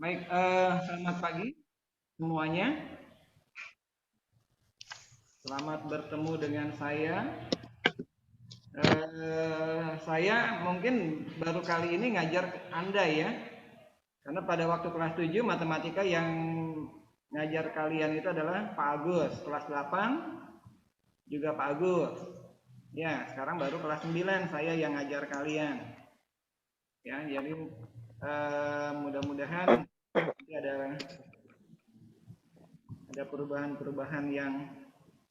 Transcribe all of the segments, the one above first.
Baik, selamat pagi semuanya. Selamat bertemu dengan saya. Saya mungkin baru kali ini ngajar Anda ya, karena pada waktu kelas 7 matematika yang ngajar kalian itu adalah Pak Agus. Kelas 8 juga Pak Agus. Ya, sekarang baru kelas 9 saya yang ngajar kalian. Ya, jadi mudah-mudahan nanti ada perubahan-perubahan yang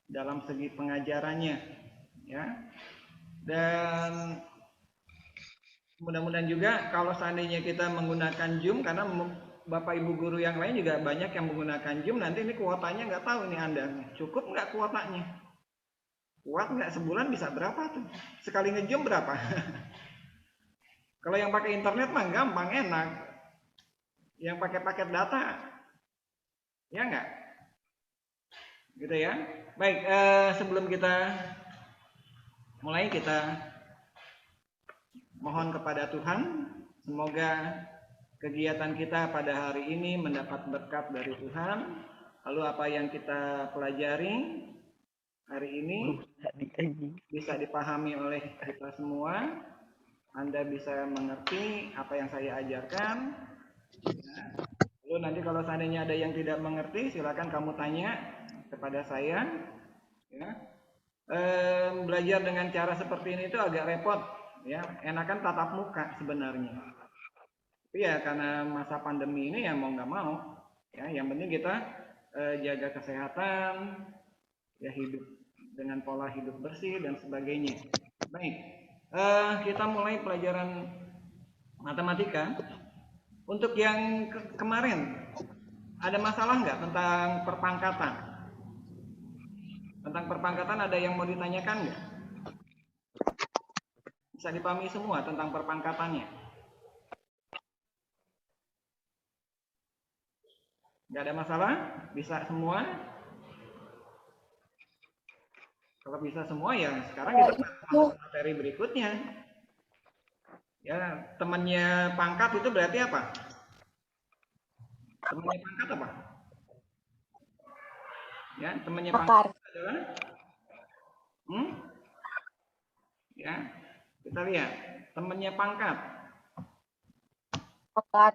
dalam segi pengajarannya ya, dan mudah-mudahan juga kalau seandainya kita menggunakan Zoom, karena Bapak Ibu guru yang lain juga banyak yang menggunakan Zoom, nanti ini kuotanya nggak tahu ini Anda cukup nggak kuotanya, kuat nggak, sebulan bisa berapa tuh sekali nge-Zoom berapa. Kalau yang pakai internet mah gampang enak, yang pakai paket data ya nggak gitu ya. Baik, sebelum kita mulai, kita mohon kepada Tuhan, semoga kegiatan kita pada hari ini mendapat berkat dari Tuhan. Lalu apa yang kita pelajari hari ini bisa dipahami oleh kita semua. Anda bisa mengerti apa yang saya ajarkan. Lalu nanti kalau seandainya ada yang tidak mengerti, silakan kamu tanya kepada saya. Ya. Belajar dengan cara seperti ini itu agak repot. Ya, enakan tatap muka sebenarnya. Tapi ya karena masa pandemi ini ya mau nggak mau, ya yang penting kita jaga kesehatan, ya hidup dengan pola hidup bersih dan sebagainya. Baik, kita mulai pelajaran matematika. Untuk yang kemarin ada masalah nggak tentang perpangkatan? Tentang perpangkatan ada yang mau ditanyakan nggak? Bisa dipahami semua tentang perpangkatannya? Nggak ada masalah? Bisa semua? Kalau bisa semua ya sekarang kita masuk materi berikutnya. Ya, temannya pangkat itu berarti apa? Temannya pangkat apa? Ya, temannya pangkat adalah ya, kita lihat temannya pangkat. Akar.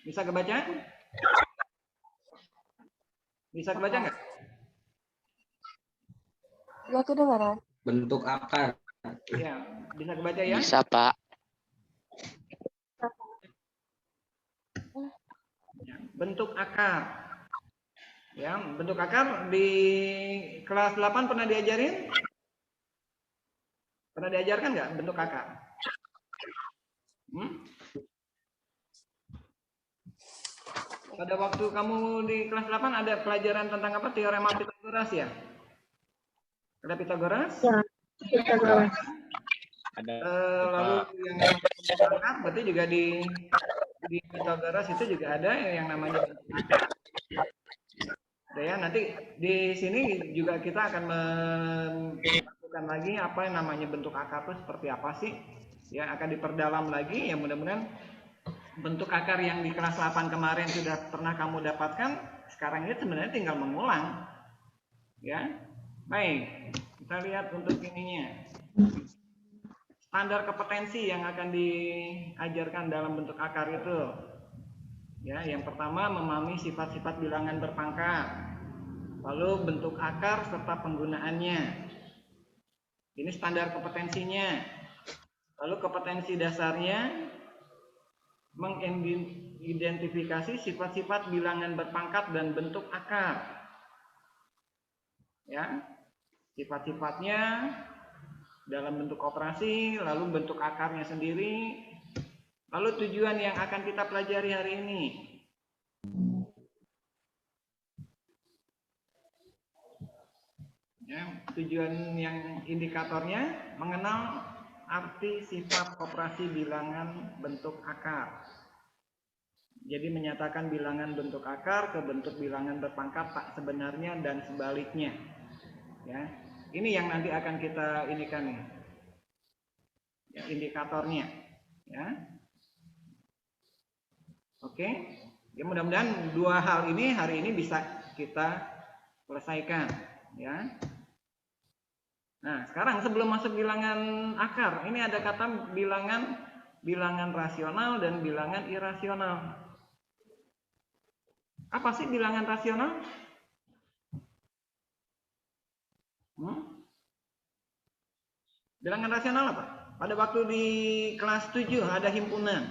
Bisa kebaca? Bisa kebaca nggak? Ya, kedengaran. Bentuk akar. Ya, bisa kebaca ya? Bisa, Pak. Ya, bentuk akar. Ya, bentuk akar di kelas 8 pernah diajarin? Pernah diajarkan nggak bentuk akar? Pada waktu kamu di kelas 8 ada pelajaran tentang apa? Teorema Pitagoras ya? Ada Pitagoras? Ya, Pitagoras. Ada. Lalu yang namanya bentuk akar, berarti juga di Pitagoras itu juga ada yang namanya bentuk akar. Ya, nanti di sini juga kita akan melakukan lagi apa yang namanya bentuk akar itu seperti apa sih? Ya, akan diperdalam lagi. Ya, mudah-mudahan bentuk akar yang di kelas 8 kemarin sudah pernah kamu dapatkan, sekarang ini sebenarnya tinggal mengulang. Ya. Baik, kita lihat untuk ininya. Standar kompetensi yang akan diajarkan dalam bentuk akar itu. Ya, yang pertama memahami sifat-sifat bilangan berpangkat. Lalu bentuk akar serta penggunaannya. Ini standar kompetensinya. Lalu kompetensi dasarnya mengidentifikasi sifat-sifat bilangan berpangkat dan bentuk akar. Ya. Sifat-sifatnya dalam bentuk operasi, lalu bentuk akarnya sendiri. Lalu tujuan yang akan kita pelajari hari ini. Ya, tujuan yang indikatornya mengenal arti sifat operasi bilangan bentuk akar. Jadi menyatakan bilangan bentuk akar ke bentuk bilangan berpangkat tak sebenarnya dan sebaliknya. Ya, ini yang nanti akan kita inikan nih. Ya, indikatornya. Ya. Oke. Ya mudah-mudahan dua hal ini hari ini bisa kita selesaikan ya. Nah, sekarang sebelum masuk bilangan akar, ini ada kata bilangan rasional dan bilangan irasional. Apa sih bilangan rasional? Bilangan rasional apa? Pada waktu di kelas 7 ada himpunan.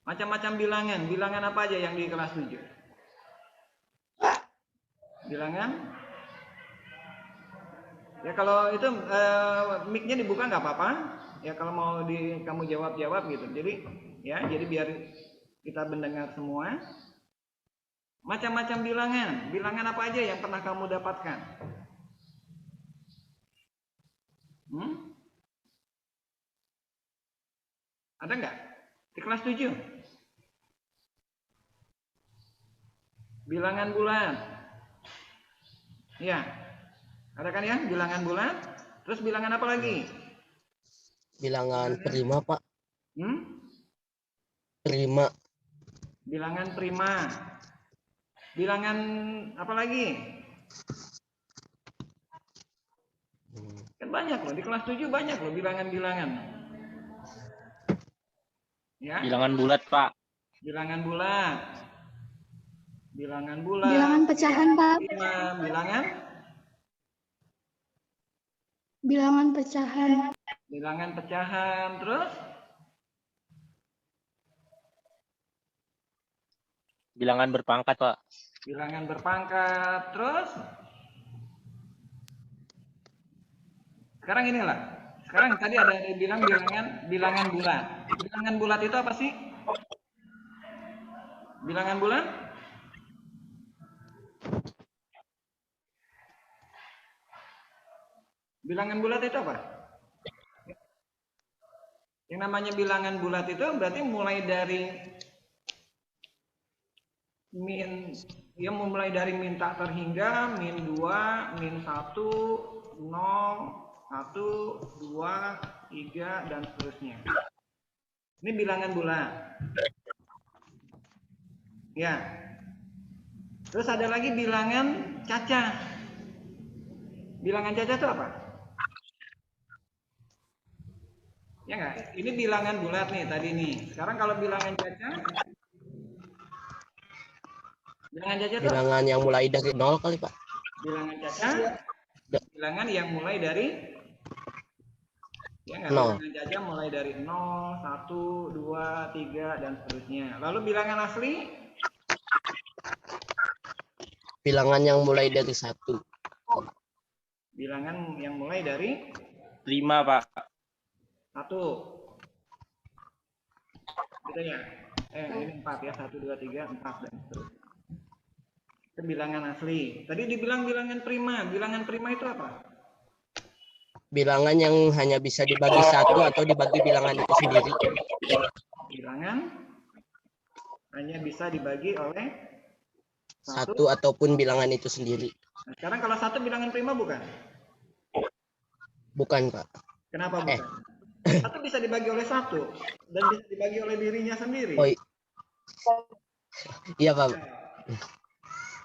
Macam-macam bilangan. Bilangan apa aja yang di kelas 7? Bilangan? Ya kalau itu mic-nya dibuka nggak apa-apa. Ya kalau mau kamu jawab gitu. Jadi biar kita mendengar semua. Macam-macam bilangan. Bilangan apa aja yang pernah kamu dapatkan? Ada nggak? Di kelas 7? Bilangan bulan. Ya. Ada kan ya? Bilangan bulan. Terus bilangan apa lagi? Bilangan prima, Pak. Prima. Bilangan prima. Bilangan apa lagi? Kan banyak loh. Di kelas 7 banyak loh bilangan-bilangan. Ya. Bilangan bulat, Pak. Bilangan bulat. Bilangan bulat. Bilangan pecahan, Pak. Bilangan? Bilangan pecahan. Bilangan pecahan. Terus? Bilangan berpangkat, Pak. Bilangan berpangkat. Terus? Sekarang inilah. Sekarang tadi ada bilang bilangan bulat. Bilangan bulat itu apa sih? Bilangan bulat? Bilangan bulat itu apa? Yang namanya bilangan bulat itu berarti mulai dari mulai dari min tak terhingga, min 2, min 1, 0, 1, 2, 3, dan seterusnya. Ini bilangan bulat. Ya. Terus ada lagi bilangan cacah. Bilangan cacah itu apa? Ya nggak? Ini bilangan bulat nih tadi nih. Sekarang kalau bilangan cacah, itu bilangan yang mulai dari 0 kali, Pak. Bilangan cacah, bilangan yang mulai dari ya nggak? 0. Bilangan cacah mulai dari 0, 1, 2, 3, dan seterusnya. Lalu bilangan asli? Bilangan yang mulai dari 1. Bilangan yang mulai dari 5, Pak. 1. Gitu ya. Ini 4 ya. 1, 2, 3, 4 dan seterusnya. Itu bilangan asli. Tadi dibilang bilangan prima. Bilangan prima itu apa? Bilangan yang hanya bisa dibagi 1 atau dibagi bilangan itu sendiri. Bilangan hanya bisa dibagi oleh 1 ataupun bilangan itu sendiri. Nah, sekarang kalau 1 bilangan prima bukan? Bukan, Pak. Kenapa bukan? 1 bisa dibagi oleh 1 dan bisa dibagi oleh dirinya sendiri. Oh, iya, Pak.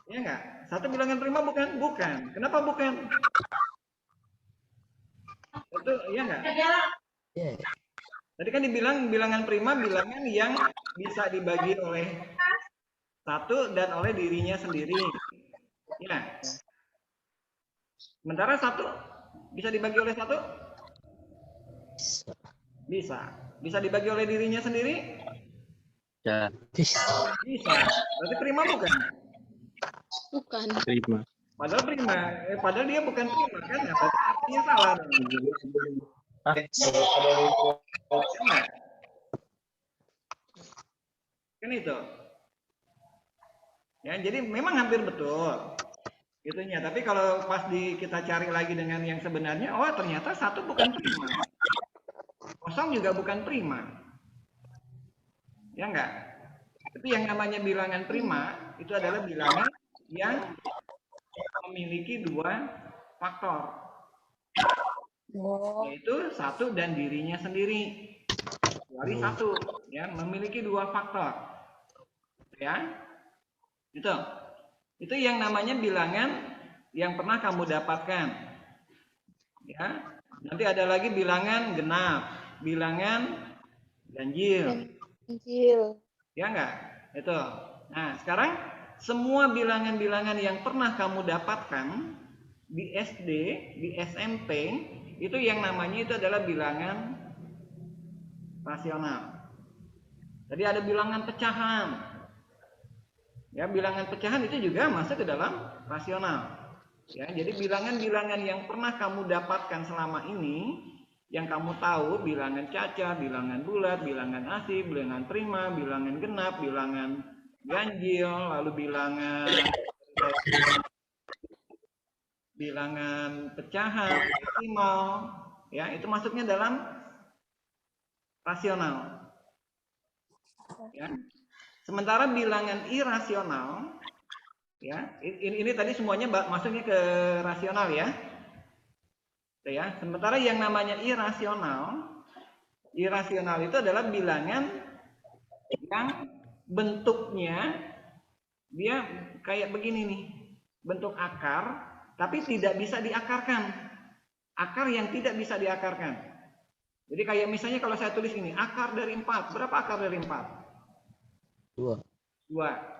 Iya nggak? 1 bilangan prima bukan? Bukan. Kenapa bukan? Itu iya nggak? Iya. Tadi kan dibilang bilangan prima bilangan yang bisa dibagi oleh 1 dan oleh dirinya sendiri. Ya. Sementara 1 bisa dibagi oleh 1? Bisa. Bisa dibagi oleh dirinya sendiri? Ya. Bisa. Bisa. Berarti prima bukan? Bukan. Prima. Padahal prima. Padahal dia bukan prima kan? Ya, berarti artinya salah. Kan itu. Ya, jadi memang hampir betul. Itunya. Tapi kalau pas kita cari lagi dengan yang sebenarnya, oh ternyata 1 bukan prima. 0 juga bukan prima. Ya enggak? Tapi yang namanya bilangan prima itu adalah bilangan yang memiliki 2 faktor. Yaitu 1 dan dirinya sendiri. dari satu, ya, memiliki dua faktor, ya, itu yang namanya bilangan yang pernah kamu dapatkan, ya. Nanti ada lagi bilangan genap, bilangan ganjil, ya enggak? Itu. Nah, sekarang semua bilangan-bilangan yang pernah kamu dapatkan di SD, di SMP, itu yang namanya itu adalah bilangan rasional. Jadi ada bilangan pecahan. Ya, bilangan pecahan itu juga masuk ke dalam rasional. Ya, jadi bilangan-bilangan yang pernah kamu dapatkan selama ini, yang kamu tahu, bilangan caca, bilangan bulat, bilangan asli, bilangan prima, bilangan genap, bilangan ganjil, lalu bilangan pecahan, desimal, ya, itu masuknya dalam rasional. Ya. Sementara bilangan irasional, ya, ini tadi semuanya masuknya ke rasional, ya. Ya. Sementara yang namanya irasional itu adalah bilangan yang bentuknya dia kayak begini nih, bentuk akar, tapi tidak bisa diakarkan. Akar yang tidak bisa diakarkan. Jadi kayak misalnya kalau saya tulis ini, akar dari 4. Berapa akar dari 4? 2.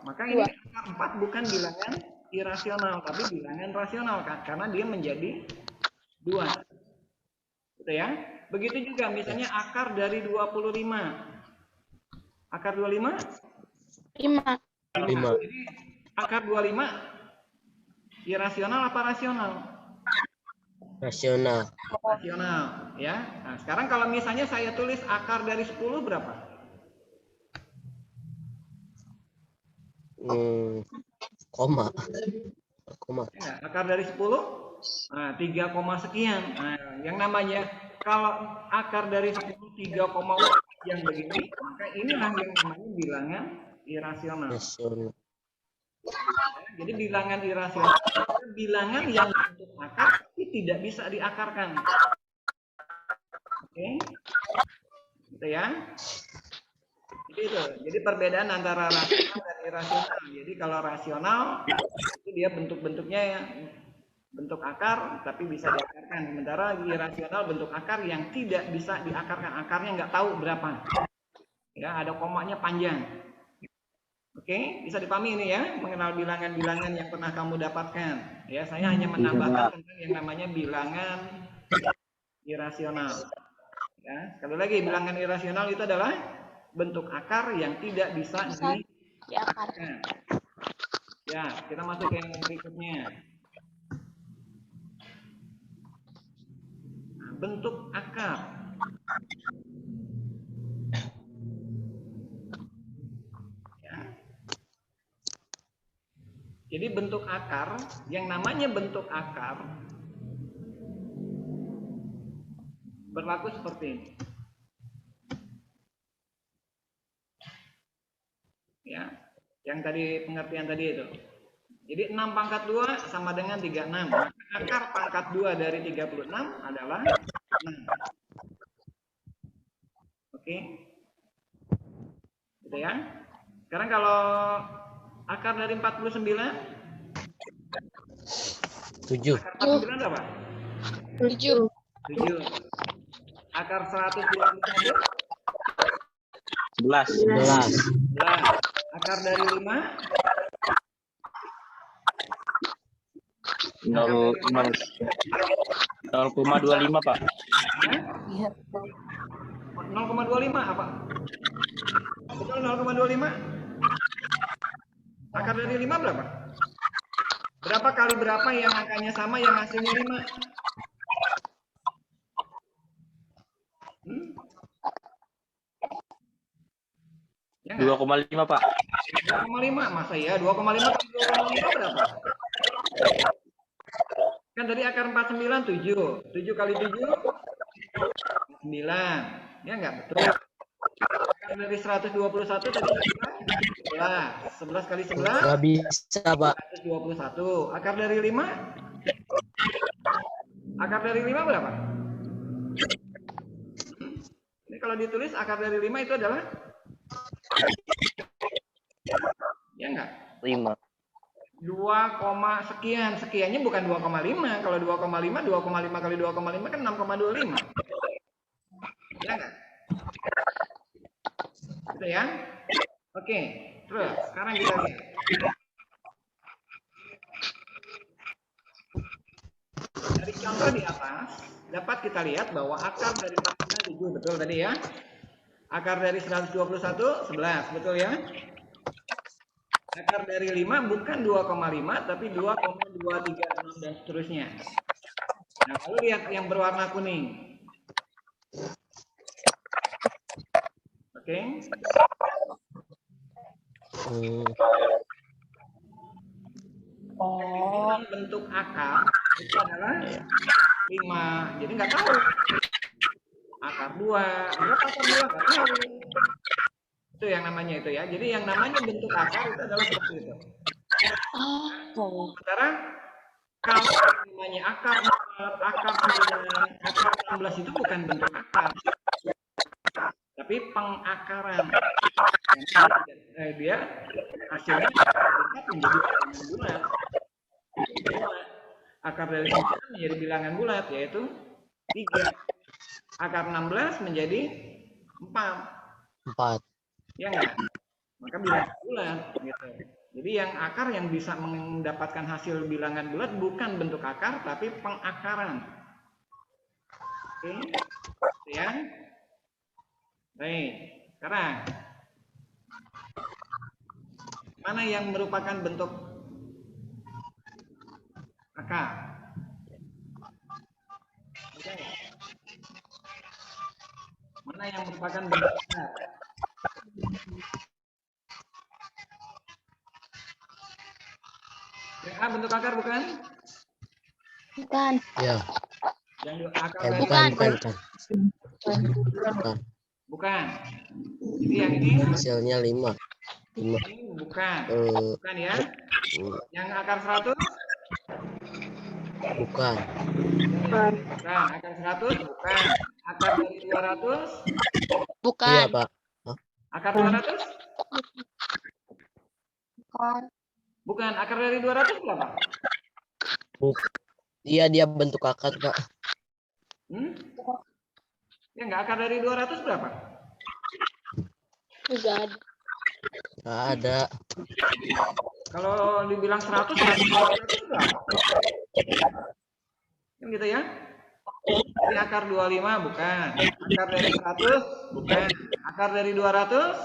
Maka ini akar 4 bukan bilangan irasional, tapi bilangan rasional, kan? Karena dia menjadi 2. Gitu ya. Begitu juga misalnya akar dari 25. Akar 25? 5. Jadi akar 25 irasional apa rasional? Rasional. Rasional, ya. Nah, sekarang kalau misalnya saya tulis akar dari 10 berapa? Koma. Ya, akar dari 10? Nah, 3, sekian. Nah, yang namanya kalau akar dari 10 3, yang begini, maka inilah yang namanya bilangan irasional. Jadi bilangan irasional adalah bilangan yang bentuk akar tapi tidak bisa diakarkan. Oke, gitu ya. Jadi perbedaan antara rasional dan irasional. Jadi kalau rasional itu dia bentuk-bentuknya ya, bentuk akar tapi bisa diakarkan. Sementara irasional bentuk akar yang tidak bisa diakarkan, akarnya nggak tahu berapa. Ya, ada komanya panjang. Oke, bisa dipahami ini ya, mengenal bilangan-bilangan yang pernah kamu dapatkan. Ya, saya hanya menambahkan tentang yang namanya bilangan irasional. Ya, sekali lagi bilangan irasional itu adalah bentuk akar yang tidak bisa diakarkan. Ya, kita masuk ke yang berikutnya. Nah, bentuk akar. Ya. Jadi bentuk akar, yang namanya bentuk akar berlaku seperti ini. Ya, yang tadi pengertian tadi itu. Jadi 6 pangkat 2 sama dengan 36. Maka akar pangkat 2 dari 36 adalah 6. Oke. Gitu ya. Sekarang kalau akar dari 49? 7. Akar 49 berapa? 7. Akar 121? 11. 11. Akar dari 5? 0,25 Pak. 0,25 apa? Betul 0,25? Akar dari 5 berapa? Berapa kali berapa yang angkanya sama yang hasilnya 5? Ya 2,5 Pak. 2,5 masa ya? 2,5 kali 2,5 berapa? Kan tadi akar 49 7. 7 kali 7 9. Ya enggak betul. Akar dari 121 tadi 11. 11 kali 11 Nggak bisa, Pak. 121. Akar dari 5? Akar dari 5 berapa? Ini kalau ditulis akar dari 5 itu adalah ya enggak? 5. 2, sekian. Sekiannya bukan 2,5. Kalau 2,5, 2,5 kali 2,5 kan 6,25. Ya enggak? Gitu ya. Oke, terus sekarang kita lihat. Dari contoh di atas, dapat kita lihat bahwa akar dari 7, betul tadi ya. Akar dari 121, 11, betul ya. Akar dari 5 bukan 2,5, tapi 2,236 dan seterusnya. Nah, lalu lihat yang berwarna kuning. Oke. Memang bentuk akar itu adalah 5. Jadi nggak tahu. Akar 2, berapa akar 2 nggak tahu. Itu yang namanya itu ya. Jadi yang namanya bentuk akar itu adalah seperti itu. Sementara kalau namanya akar 4, akar 9, akar 16 itu bukan bentuk akar, tapi pengakaran. Dia hasilnya menjadi bilangan bulat. Akar dari 9 menjadi bilangan bulat, yaitu 3. Akar 16 menjadi 4. Ya enggak? Maka bilangan bulat. Gitu. Jadi yang akar yang bisa mendapatkan hasil bilangan bulat bukan bentuk akar, tapi pengakaran. Oke, ya. Baik, sekarang mana yang merupakan bentuk akar? Mana yang merupakan bentuk akar? Yang A bentuk akar bukan? Bukan. Ya. Yang akar Bukan. Bukan. Jadi yang ini Hasilnya 5. ini bukan. Bukan ya. Yang akar 100? Bukan. Bukan. Akar 100? Bukan. Akar dari 200? Bukan. Iya, Pak. Akar 200? Bukan. Bukan. Akar dari 200 berapa? Iya, dia bentuk akar, Pak. Ya enggak, akar dari 200 berapa? Enggak ada. Nggak ada. Kalau dibilang 100 berapa? Kan gitu ya. Jadi akar 25 bukan. Akar dari 100 bukan. Akar dari 200?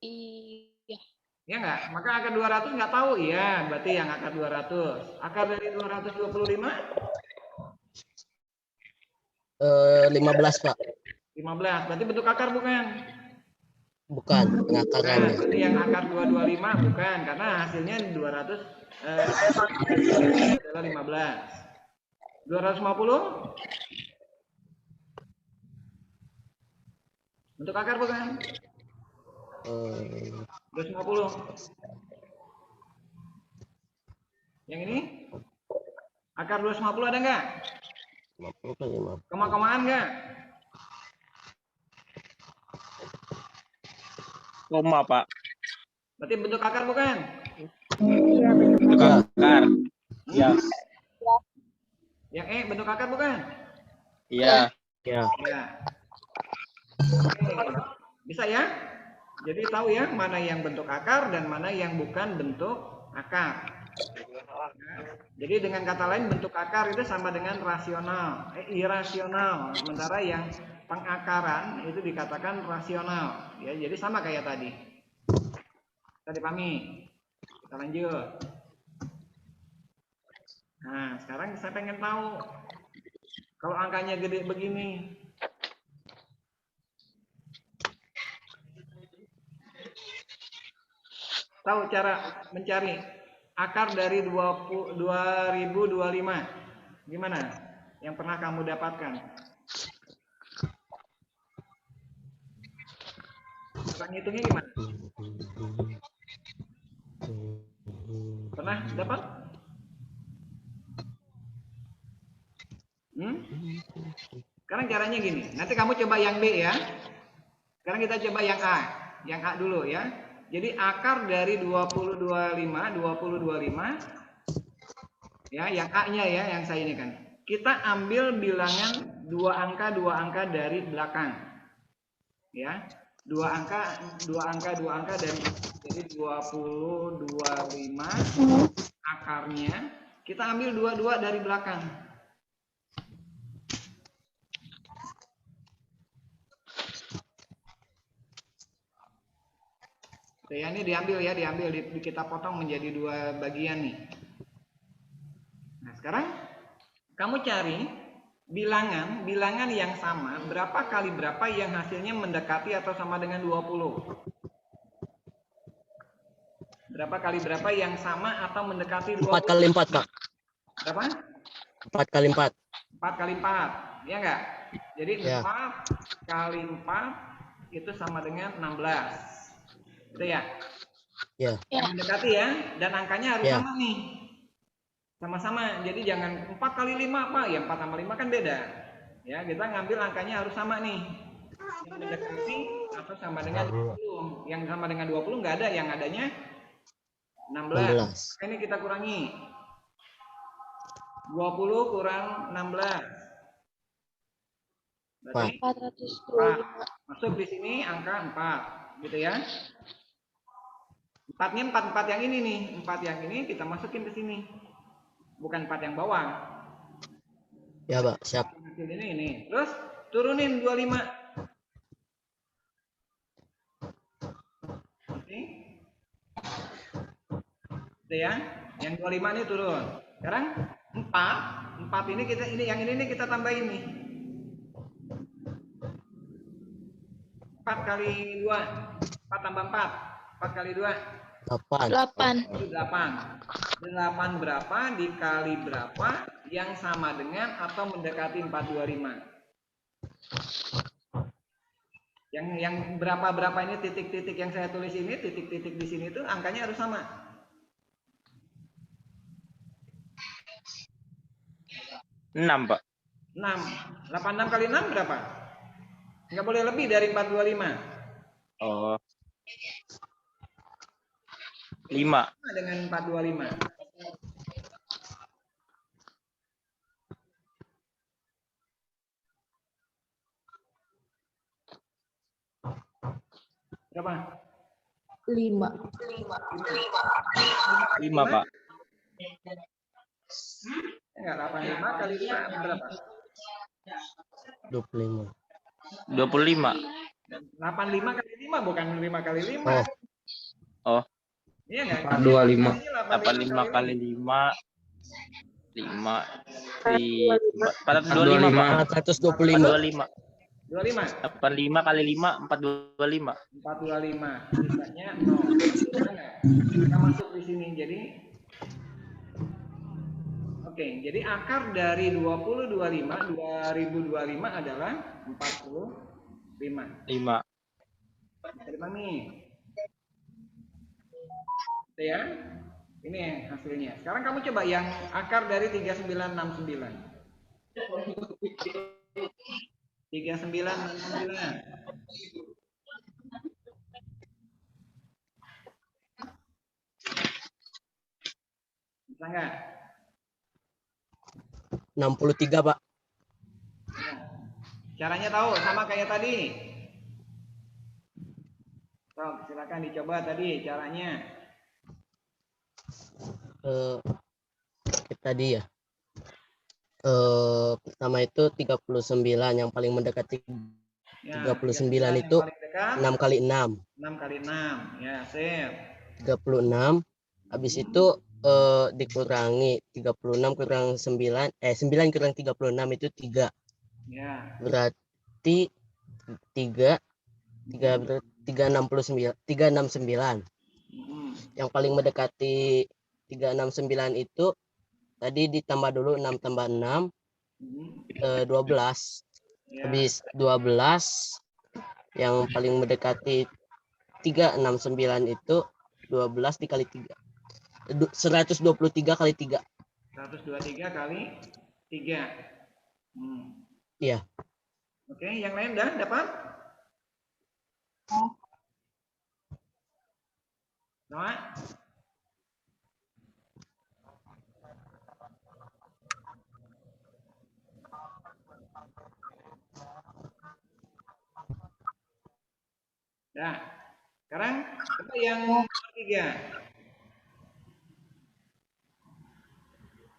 Iya. Ya enggak? Maka akar 200 enggak tahu. Iya, berarti yang akar 200. Akar dari 225? 15, Pak. 15. Berarti bentuk akar bukan? Bukan, pengakarannya. Berarti yang akar 225 bukan, karena hasilnya 200 adalah 15. 250? Bentuk akar bukan? 250. Yang ini? Akar 250 ada enggak? 50 kan 50. Koma-komaan enggak? Koma, Pak. Berarti bentuk akar bukan? Bentuk akar. Iya. Yang E bentuk akar bukan? Iya. Ya. Ya. Oke. Bisa ya? Jadi tahu ya mana yang bentuk akar dan mana yang bukan bentuk akar. Jadi dengan kata lain bentuk akar itu sama dengan rasional, irasional. Sementara yang pengakaran itu dikatakan rasional. Ya, jadi sama kayak tadi. Kita dipahami. Kita lanjut. Nah, sekarang saya pengen tahu kalau angkanya gede begini. Tahu cara mencari akar dari 2025? Gimana? Yang pernah kamu dapatkan? Cara ngitungnya gimana? Pernah dapat? Sekarang caranya gini. Nanti kamu coba yang B ya. Sekarang kita coba yang A. Yang A dulu ya. Jadi akar dari 2025 ya, yang A-nya ya, yang saya ini kan. Kita ambil bilangan dua angka dari belakang. Ya. Dua angka dari jadi 2025 akarnya kita ambil dua dari belakang. Ya, ini diambil kita potong menjadi dua bagian nih. Nah, sekarang kamu cari bilangan yang sama, berapa kali berapa yang hasilnya mendekati atau sama dengan 20. Berapa kali berapa yang sama atau mendekati 20? 4 kali 4, Pak. Berapa? 4 kali 4. 4 kali 4, ya enggak? Jadi Ya. 4 kali 4 itu sama dengan 16. Itu ya? Ya. Yang mendekati ya, dan angkanya harus Ya. sama nih. Sama-sama, jadi jangan 4 kali 5 Pak, ya 4 sama 5 kan beda. Ya, kita ngambil angkanya harus sama nih. Yang mendekati atau sama dengan 20. Yang sama dengan 20 nggak ada, yang adanya 16. Ini kita kurangi. 20 kurang 16. Berarti 425. masuk di sini angka 4, gitu ya. 4-nya 4 yang ini nih. 4 yang ini kita masukin ke sini. Bukan 4 yang bawah. Ya, Pak. Siap. Hasil ini. Terus turunin 25. Oke. Itu ya. Yang 25 ini turun. Sekarang 4 ini yang ini kita tambahin nih. 4 kali 2. 4 tambah 4. 4 kali 2. 8. 8 berapa dikali berapa yang sama dengan atau mendekati 425. Yang berapa ini titik-titik yang saya tulis ini, titik-titik di sini tuh angkanya harus sama. 6, Pak. 6. 86 kali 6 berapa? Nggak boleh lebih dari 425. Oh. 5. Dengan 425. Berapa? 5. 5, Pak. Enggak, 85 kali 5 berapa? 25. 25. 85 kali 5 bukan 5 kali 5. Oh. Iya enggak? 25. 85 kali 5. 425, Pak. 425. 25. 85 kali 5, 425. 425. Sisanya 0. Kita masuk di sini. Jadi oke, jadi akar dari 2025 adalah 45. 5. Terima nih. Itu ya. Ini hasilnya. Sekarang kamu coba yang akar dari 3969. 3969. Bisa nggak? 63, Pak. Caranya tahu sama kayak tadi. Silakan dicoba tadi caranya. Tadi ya. Pertama itu 39, yang paling mendekati 39 itu 6 kali 6. 6 kali 6. Ya, sip. 36. Habis itu dikurangi 36 kurang 9 9 kurang 36 itu 3. Ya. Berarti 369. Yang paling mendekati 369 itu tadi ditambah dulu 6 tambah 6 12. Ya. Habis 12 yang paling mendekati 369 itu 12 dikali 3. 123 kali 3. 123 kali 3. Iya. Oke, yang lain udah dapat? Noah? Nah, sekarang coba yang nomor 3.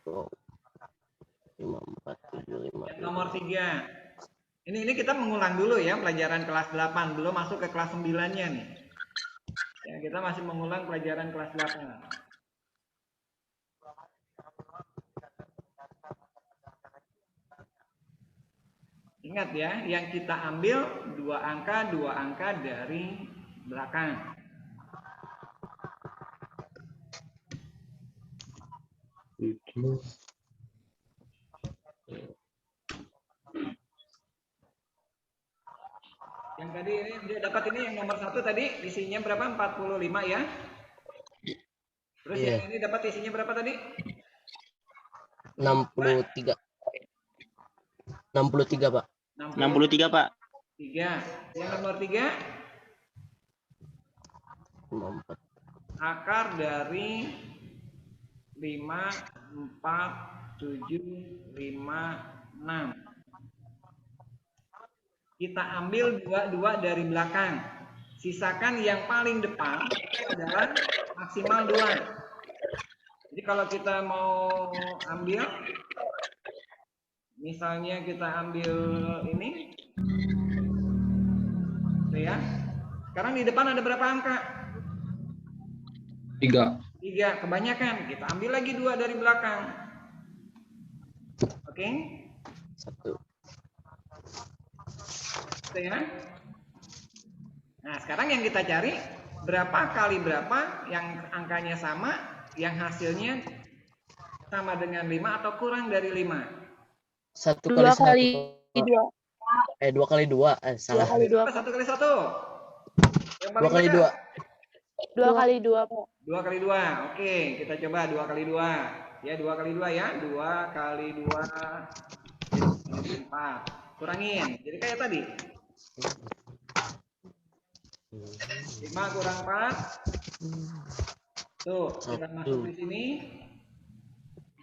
Oh, 5, 4, 7, 5. Yang nomor 3. Ini kita mengulang dulu ya pelajaran kelas 8, belum masuk ke kelas 9-nya nih. Ya, kita masih mengulang pelajaran kelas 8. Ingat ya, yang kita ambil 2 angka dari belakang. Yang tadi ini dia dapat ini yang nomor 1 tadi isinya berapa? 45 ya. Terus yang ini dapat isinya berapa tadi? 63. 63, Pak. 63, Pak. 3. Yang nomor 3? 54. Akar dari 5, 4, 7, 5, 6. Kita ambil 2 dari belakang. Sisakan yang paling depan adalah maksimal 2. Jadi kalau kita mau ambil, misalnya kita ambil ini, ya. Sekarang di depan ada berapa angka? 3. 3, kebanyakan. Kita ambil lagi 2 dari belakang. Oke? 1. Ya. Nah, sekarang yang kita cari berapa kali berapa yang angkanya sama, yang hasilnya sama dengan 5 atau kurang dari 5. 1 2 kali 2. 1. 2 kali 2. Salah. 2 kali 2. 1 kali 1. Yang 2 kali 2. 2 kali 2, Pak. 2 kali 2. Oke, kita coba 2 kali 2. Ya, 2 kali 2 ya. 2 kali 2 4. Kurangin. Jadi kayak tadi. 5 kurang 4. Tuh, kita masuk di sini.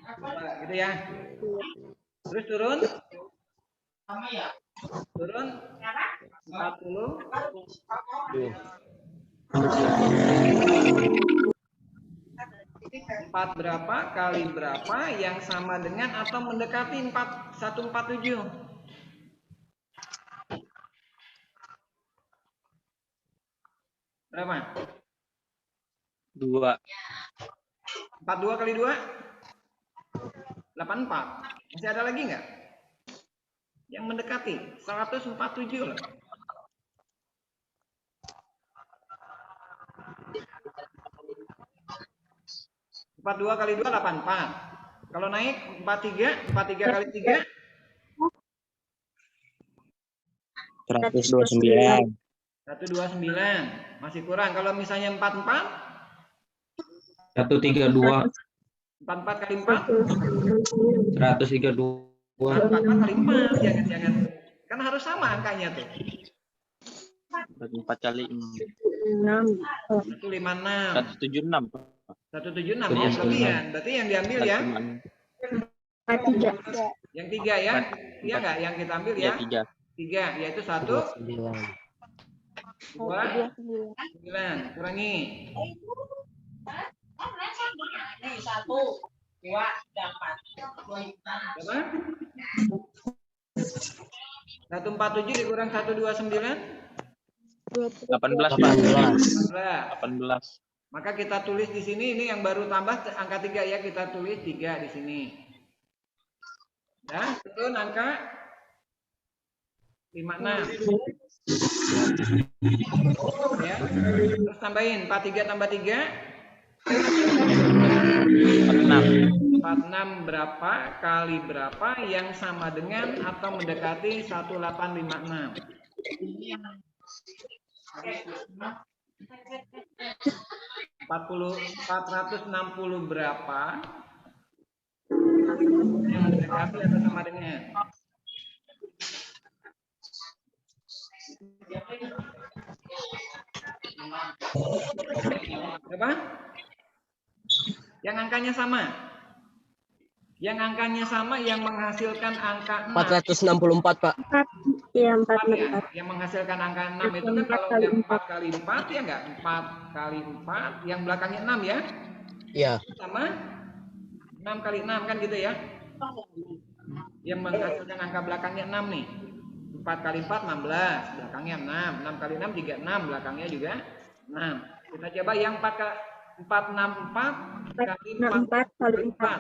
Coba, gitu ya. Terus turun. Turun 40. 4 berapa kali berapa yang sama dengan atau mendekati 147. Berapa? 2. 42 kali 2? 84. Masih ada lagi nggak? Yang mendekati 147 loh. 42 kali 2 84. Kalau naik 43 kali 3 129. 129. Masih kurang. Kalau misalnya 44 132. 44 kali 4 132. 44 kali 4. Jangan kan harus sama angkanya tuh. 4 kali 6. 156. 176. 176 ya, kelebihan. Berarti yang diambil ya? 3. Yang 3 ya? Iya nggak? Yang kita ambil ya? 3, yaitu 1, 2, 9. Kurangi. 147 dikurang 129? 18, Pak. 18. Maka kita tulis di sini, ini yang baru tambah angka 3 ya, kita tulis 3 di sini. Ya, turun angka 56. Ya. Terus tambahin 43 tambah 3 46. 46 berapa kali berapa yang sama dengan atau mendekati 1856. 460 berapa yang mendekati atau sama dengan Berapa? Yang angkanya sama. Yang angkanya sama yang menghasilkan angka 6. 464, Pak. 4. Iya, 4 Ya, 4. yang menghasilkan angka 6 itu kan kalau udah 4 kali 4 ya enggak? 4 kali 4 yang belakangnya 6 ya? Iya. Sama 6 kali 6 kan gitu ya? Yang menghasilkan angka belakangnya 6 nih. 4 kali 4 16, belakangnya 6. 6 kali 6 36, belakangnya juga 6. Kita coba yang 464 kali 4 kali 4.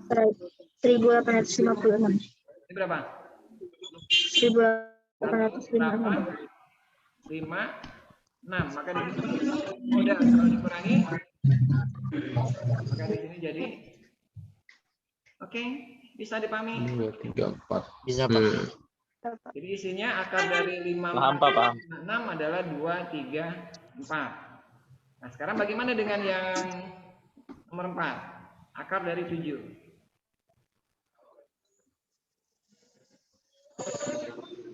1856. Ini berapa? 1856. 56. Maka di sini udah kalau dikurangi maka di sini jadi oke, bisa dipahami. 2, 3, 4. Bisa, Pak. Jadi isinya akar dari 5 Paham, Pak, paham. 6 adalah 2, 3, 4. Nah, sekarang bagaimana dengan yang nomor 4? Akar dari 7.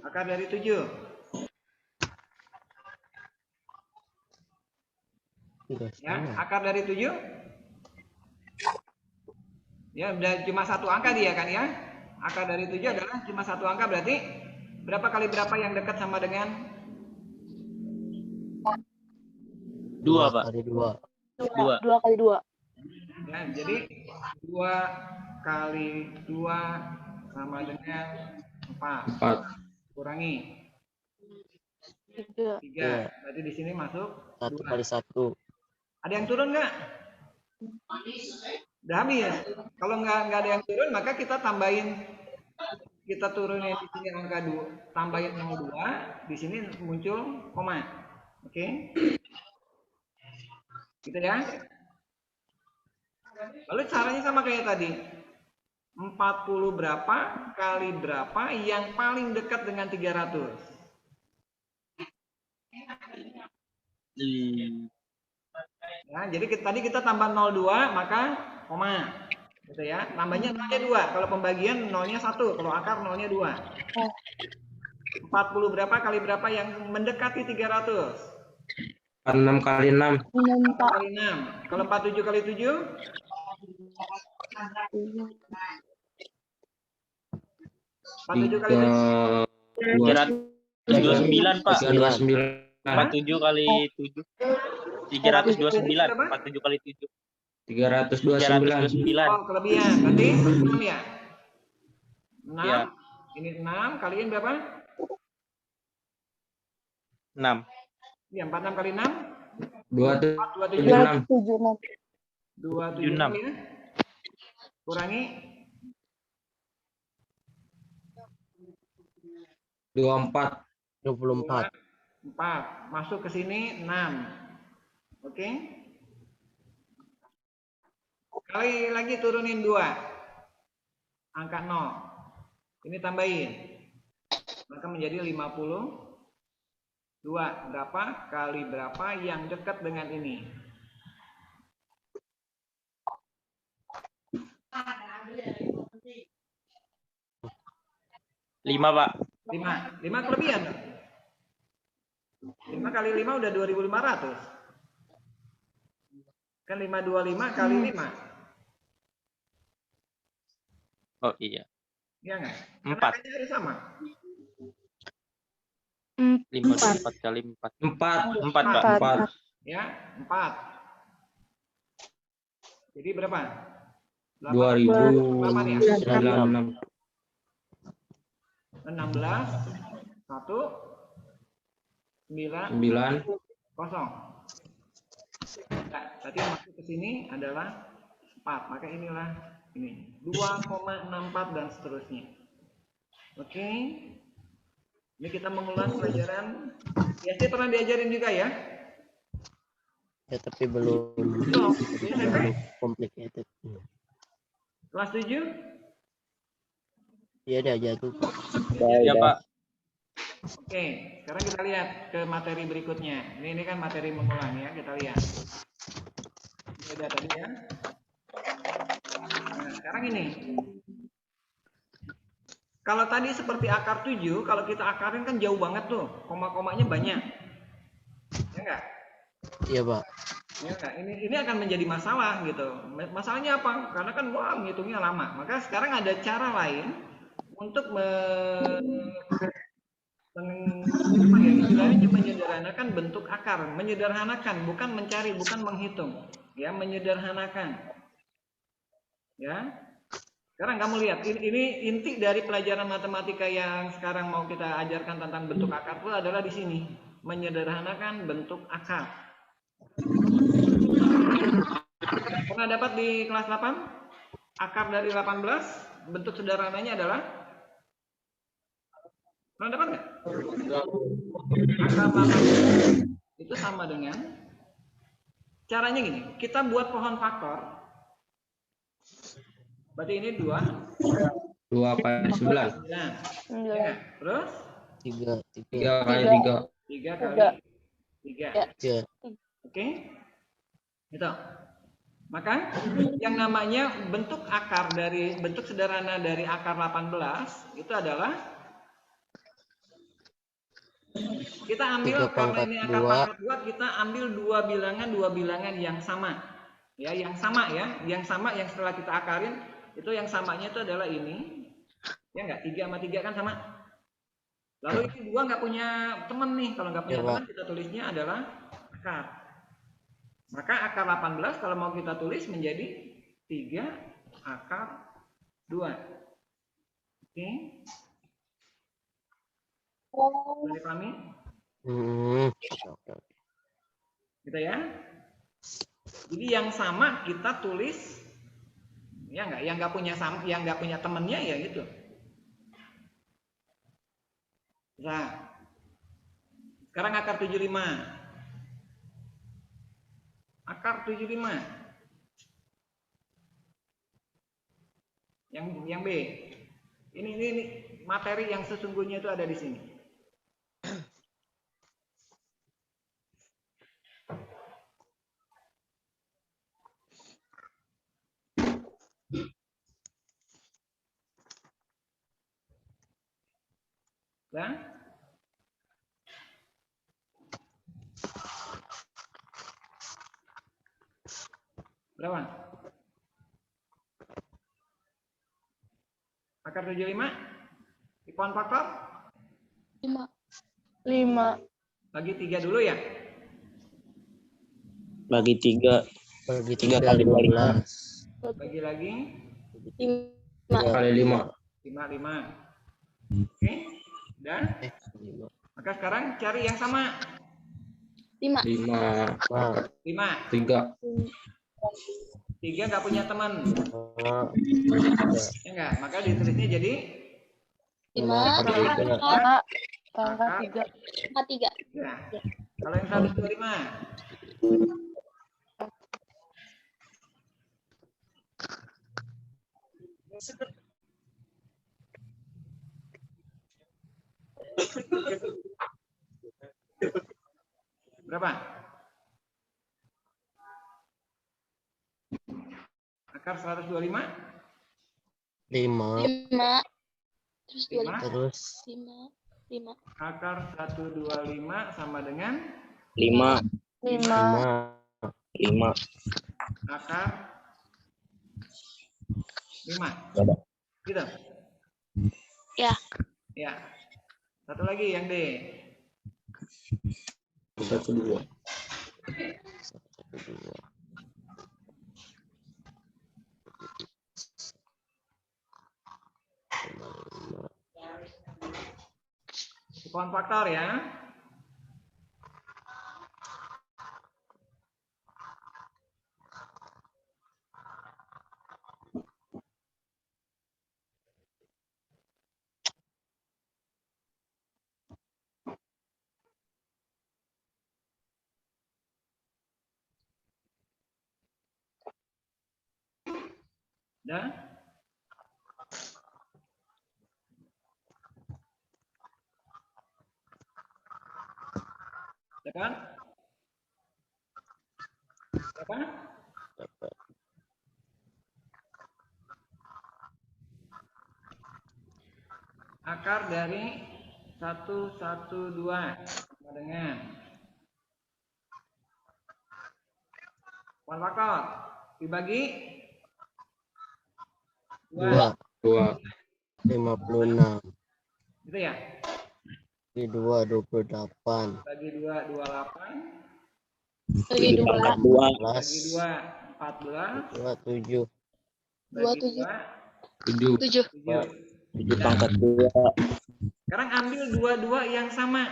Akar dari 7. Ya, akar dari 7. Ya, udah cuma satu angka dia kan ya. Akar dari 7 adalah cuma satu angka, berarti berapa kali berapa yang dekat sama dengan 2, Pak. Kali 2. 2. 2 kali 2. ya, jadi 2 kali 2 sama dengan 4. 4. Kurangi 3. 3. Berarti di sini masuk 1 2. kali 1. Ada yang turun nggak? Udah habis. Kalau nggak ada yang turun, maka kita tambahin, kita turunin di sini angka 2, tambahin 02, di sini muncul koma. Oke? Gitu ya. Lalu caranya sama kayak tadi. 40 berapa kali berapa yang paling dekat dengan 300? Ya, jadi tadi kita tambah 02 maka koma. Gitu ya. Tambahnya nolnya 2. Kalau pembagian nolnya 1, kalau akar nolnya 2. 40 berapa kali berapa yang mendekati 300? 6 kali 6. 6 Pak. Kali 6. Kalau 47 kali 7? 47 kali 329, Pak. 329. 47 kali 7. 329. 47 kali 7. 329. 329. Oh, kelebihan. Berarti 6 ya? 6. Ya. Ini 6 kaliin berapa? 6. Ya, 46 kali 6? 276. 276 ya. Kurangi 24. 24. 4. Masuk ke sini 6. Oke. Kali lagi turunin 2. Angka 0. Ini tambahin. Maka menjadi 52. Berapa kali berapa yang dekat dengan ini? 5, Pak. 5. 5 kelebihan. 5 kali 5 udah 2.500. Kan 525 kali 5. Oh iya. Iya nggak? 4. Karena angkanya harus sama. 54 kali 4. 4. 4, Pak. 4. Ya, 4. Jadi berapa? 2096. 16 1 9 9. 0. Nah, berarti yang masuk ke sini adalah 4. Maka inilah ini 2,64 dan seterusnya. Oke. Ini kita mengulas pelajaran. Biasanya pernah diajarin juga ya? Ya, tapi belum complicated. Kelas 7? Iya, ada aja tuh. Ya, Pak. Oke, sekarang kita lihat ke materi berikutnya. Ini kan materi mengulang ya, kita lihat. Ini udah tadi ya. Nah, sekarang ini. Kalau tadi seperti akar 7, kalau kita akarin kan jauh banget tuh, koma-komanya banyak. Ya enggak? Iya, Pak. Ya enggak? Ini akan menjadi masalah gitu. Masalahnya apa? Karena kan wah ngitungnya lama. Maka sekarang ada cara lain untuk istilahnya menyederhanakan bentuk akar, menyederhanakan, bukan mencari, bukan menghitung, ya, menyederhanakan, ya. Sekarang kamu lihat, ini inti dari pelajaran matematika yang sekarang mau kita ajarkan tentang bentuk akar itu adalah di sini, menyederhanakan bentuk akar. Pernah dapat di kelas 8? Akar dari 18, bentuk sederhananya adalah? Pernah dapat nggak? Akar 18 itu sama dengan, caranya gini, kita buat pohon faktor. Berarti ini 2 kali 9. Ya, terus 3 kali 3. 3 kali 3. Ya. Oke? Gitu. Maka yang namanya bentuk akar dari bentuk sederhana dari akar 18 itu adalah kita ambil, karena ini akar pangkat 2, kita ambil dua bilangan yang sama. Ya, yang sama ya, yang setelah kita akarin itu yang samanya itu adalah ini. Ya enggak? 3 sama 3 kan sama. Lalu ini 2 nggak punya teman nih. Kalau nggak punya teman, kita tulisnya adalah akar. Maka akar 18 kalau mau kita tulis menjadi 3 akar 2. Oke. Boleh dipahami? Gitu ya. Jadi yang sama kita tulis, ya enggak, yang nggak punya temennya ya gitu. Nah, sekarang akar 75. Akar 75. Yang B. Ini materi yang sesungguhnya itu ada di sini. Nah, berapa? Akar 75 di pohon faktor 5. bagi 3 dulu ya. Bagi 3 kali 15. Bagi lagi 5. Kali 5. 5. Oke, dan maka sekarang cari yang sama. 5. 3. 3 nggak punya teman. Ya enggak, maka ditulisnya jadi 5 akar 3. Ya. Kalau yang 125 berapa? Akar 125 5. Terus 5. 5. Akar 125 sama dengan 5 akar 5. Gitu. Ya. Ya. Satu lagi yang D. 1, 2. Pohon faktor ya. Dah. Ya kan? Apa? akar dari 112 sama dengan Wakot dibagi 2 2. 56 gitu ya. bagi 2 28 Bagi 2 28, Bagi 2. bagi 2 14, 27 bagi 7. 7. 2 7. 7 pangkat 2. Sekarang ambil dua-dua yang sama.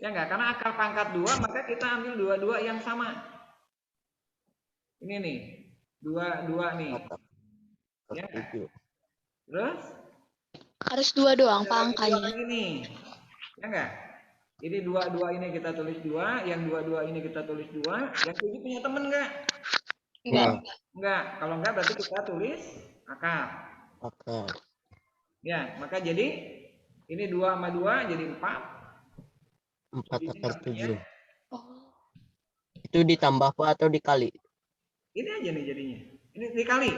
Ya enggak? Karena akar pangkat 2, maka kita ambil dua-dua yang sama. Ini nih, dua nih. Ya enggak? 7 Terus Harus 2 doang ada lagi dua angkanya. lagi nih. Ya enggak? Jadi dua-dua ini kita tulis 2, yang dua-dua ini kita tulis 2. Yang 7 punya temen enggak? Enggak. Enggak. Kalau enggak berarti kita tulis akar. akar Ya, maka jadi ini 2 sama 2 jadi 4. 4 Ini akar artinya 7 Oh. itu ditambah apa atau dikali ini aja nih jadinya. Ini dikali,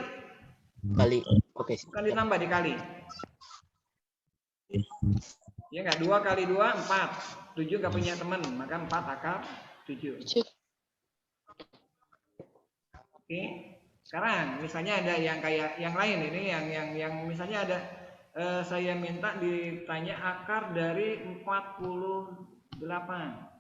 kali oke bukan ditambah, dikali. Ya enggak? 2 kali 2 4. 7 enggak punya teman, maka 4 akar 7. 7. Oke. Sekarang misalnya ada yang kayak yang lain ini yang misalnya ada saya minta ditanya akar dari 48.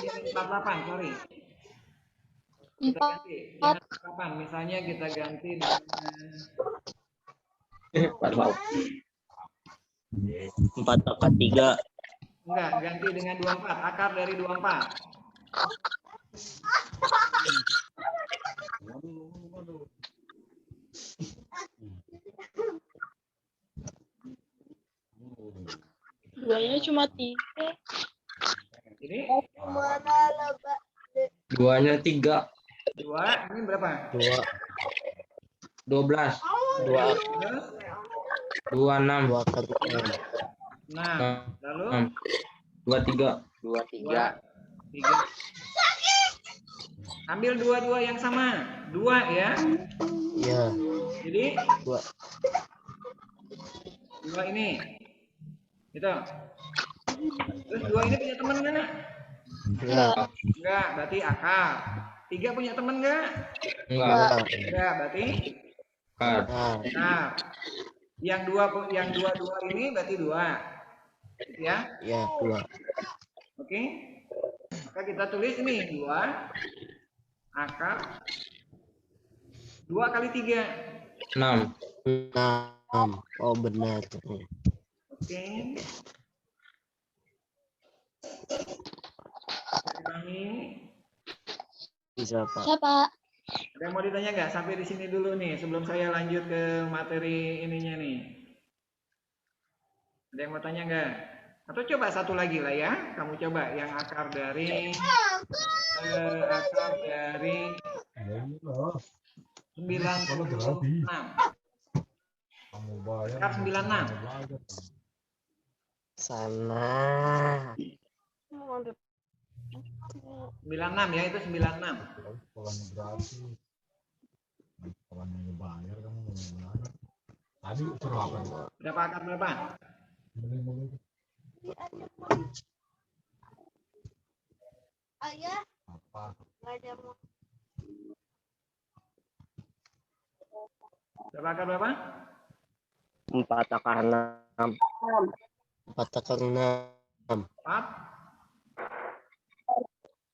Ini 48, sorry. Kita 4. ganti. Jangan 48. Misalnya kita ganti dengan 4 pangkat 3. enggak, ganti dengan 24. Akar dari 24. Duanya cuma 3. Ini 2-nya 3. 2, ini berapa? 12. 2 Terus 26. 2 akar 6. Lalu 23. 2, 3. Ambil dua-dua yang sama. 2 ya. ya Jadi 2 2 ini. Gitu. Terus 2 ini punya teman enggak? enggak Enggak, berarti akar. 3 punya teman enggak? Enggak. Enggak, berarti Akar. akar. Yang dua ini berarti 2. Gitu ya. ya 2 Oke. Maka kita tulis ini 2 akar 2 kali 3. 6. 6 oh benar Oke. Kami bisa Pak Siapa? ada yang mau ditanya nggak sampai di sini dulu nih sebelum saya lanjut ke materi ininya nih. Ada yang mau tanya nggak? Atau coba satu lagi lah ya. Kamu coba yang akar dari 96. Akar 96. sana 96 ya, itu 96. Berapa akar berapa? Berapa akar berapa? 4 akar 6. 4 akar 6 4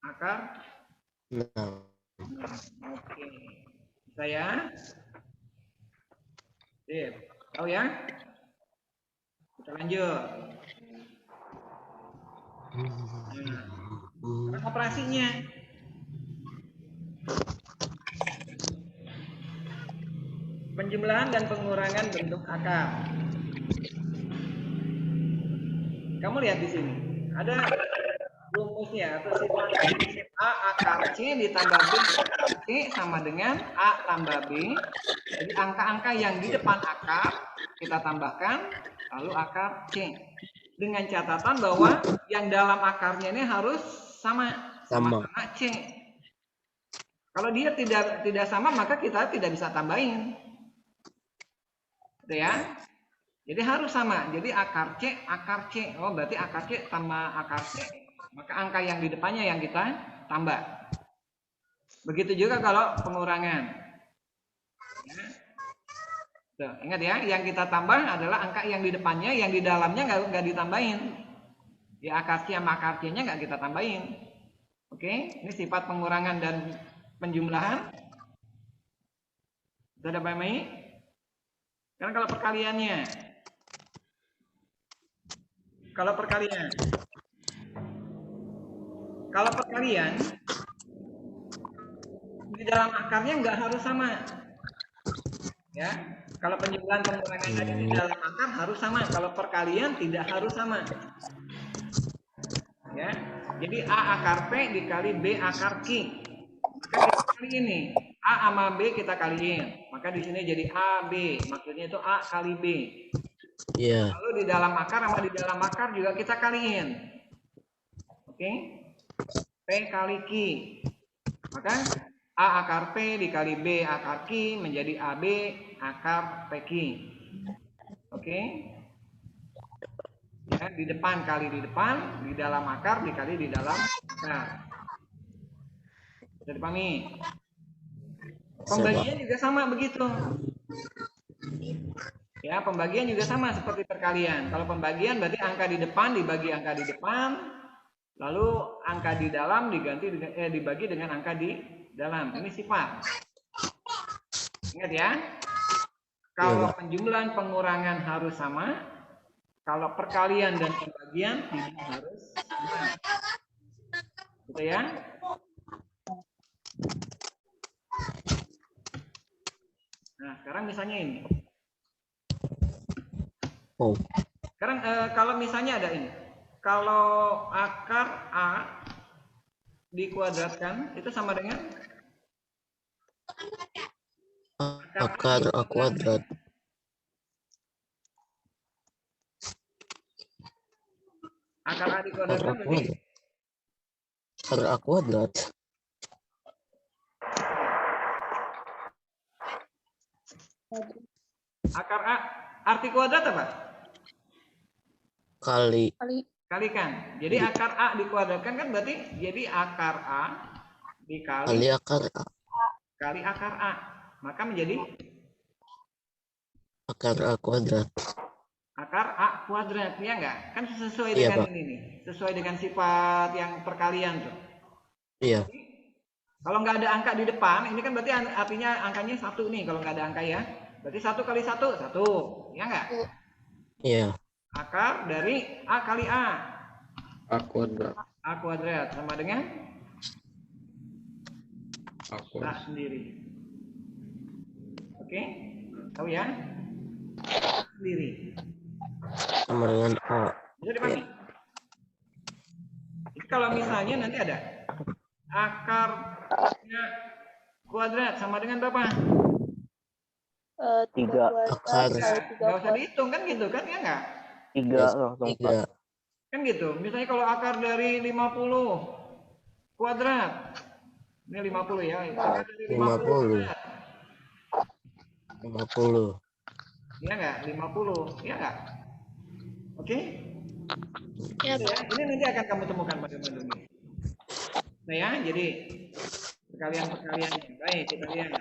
akar 6 Oke. Saya sip. Tahu ya? Kita lanjut. Sekarang operasinya. Penjumlahan dan pengurangan bentuk akar. Kamu lihat di sini. Ada rumusnya atau situasi A akar C ditambah B akar C sama dengan A tambah B. Jadi angka-angka yang di depan akar kita tambahkan lalu akar C. Dengan catatan bahwa yang dalam akarnya ini harus sama Sama. C. Kalau dia tidak sama, maka kita tidak bisa tambahin. Gitu ya. Jadi harus sama. Jadi akar C. Oh, berarti akar C tambah akar C, maka angka yang di depannya yang kita tambah. Begitu juga kalau pengurangan. Ya. Tuh, ingat ya, yang kita tambah adalah angka yang di depannya, yang di dalamnya nggak ditambahin. Di akar C sama akar C-nya nggak kita tambahin. Oke, ini sifat pengurangan dan penjumlahan. Sudah pahami? Sekarang kalau perkaliannya. Kalau perkalian di dalam akarnya nggak harus sama. Ya, kalau penjumlahan pengurangan tadi di dalam akar harus sama. Kalau perkalian tidak harus sama. Ya, jadi A akar P dikali B akar Q. Maka kita kali ini A sama B kita kaliin. Maka di sini jadi AB. Maksudnya itu A kali B. Iya. Lalu di dalam akar sama di dalam akar juga kita kaliin. Oke. P kali Q. Maka A akar P dikali B akar Q menjadi AB akar PQ. Oke. Ya, di depan kali di depan, di dalam akar dikali di dalam akar. Sudah dipahami? Pembagian juga sama begitu. Ya, pembagian juga sama seperti perkalian. Kalau pembagian berarti angka di depan dibagi angka di depan, lalu angka di dalam dibagi dengan angka di dalam. Ini sifat. Ingat ya. Kalau penjumlahan pengurangan harus sama, kalau perkalian dan pembagian tidak harus sama. Gitu ya. Nah, sekarang misalnya ini. Oh. Sekarang kalau misalnya ada ini. Kalau akar A dikuadratkan itu sama dengan Akar A kuadrat. Akar A dikuadratkan berarti Akar A kuadrat. akar A arti kuadrat apa? Kalikan. Jadi akar A dikuadratkan kan berarti jadi akar A dikali Akar A. kali akar A. Maka menjadi Akar A kuadrat. akar A kuadrat, ya enggak? Kan sesuai Iya, dengan Pak. ini nih. Sesuai dengan sifat yang perkalian tuh. Iya. Kalau nggak ada angka di depan, ini kan berarti artinya angkanya 1 nih kalau nggak ada angka ya. Berarti 1 kali 1, 1. Ya enggak? Iya. Akar dari A kali A. A kuadrat. A kuadrat sama dengan A A kuadrat. sendiri. Oke? Tahu ya? Sendiri. Sama dengan A. Bisa dipahami? Jadi kalau misalnya nanti ada akarnya kuadrat sama dengan berapa? 3 Akar. Nggak usah dihitung kan gitu kan, ya nggak? 3 langsung 3. Kan gitu. Misalnya kalau akar dari 50 kuadrat. Ini 50 ya. Akar dari 50 kuadrat. 50. Ya nggak? 50. Ya nggak? Oke? Ya, Ya, ini nanti akan kamu temukan pada modul ini. Nah ya, jadi perkalian. Baik, kita lihat.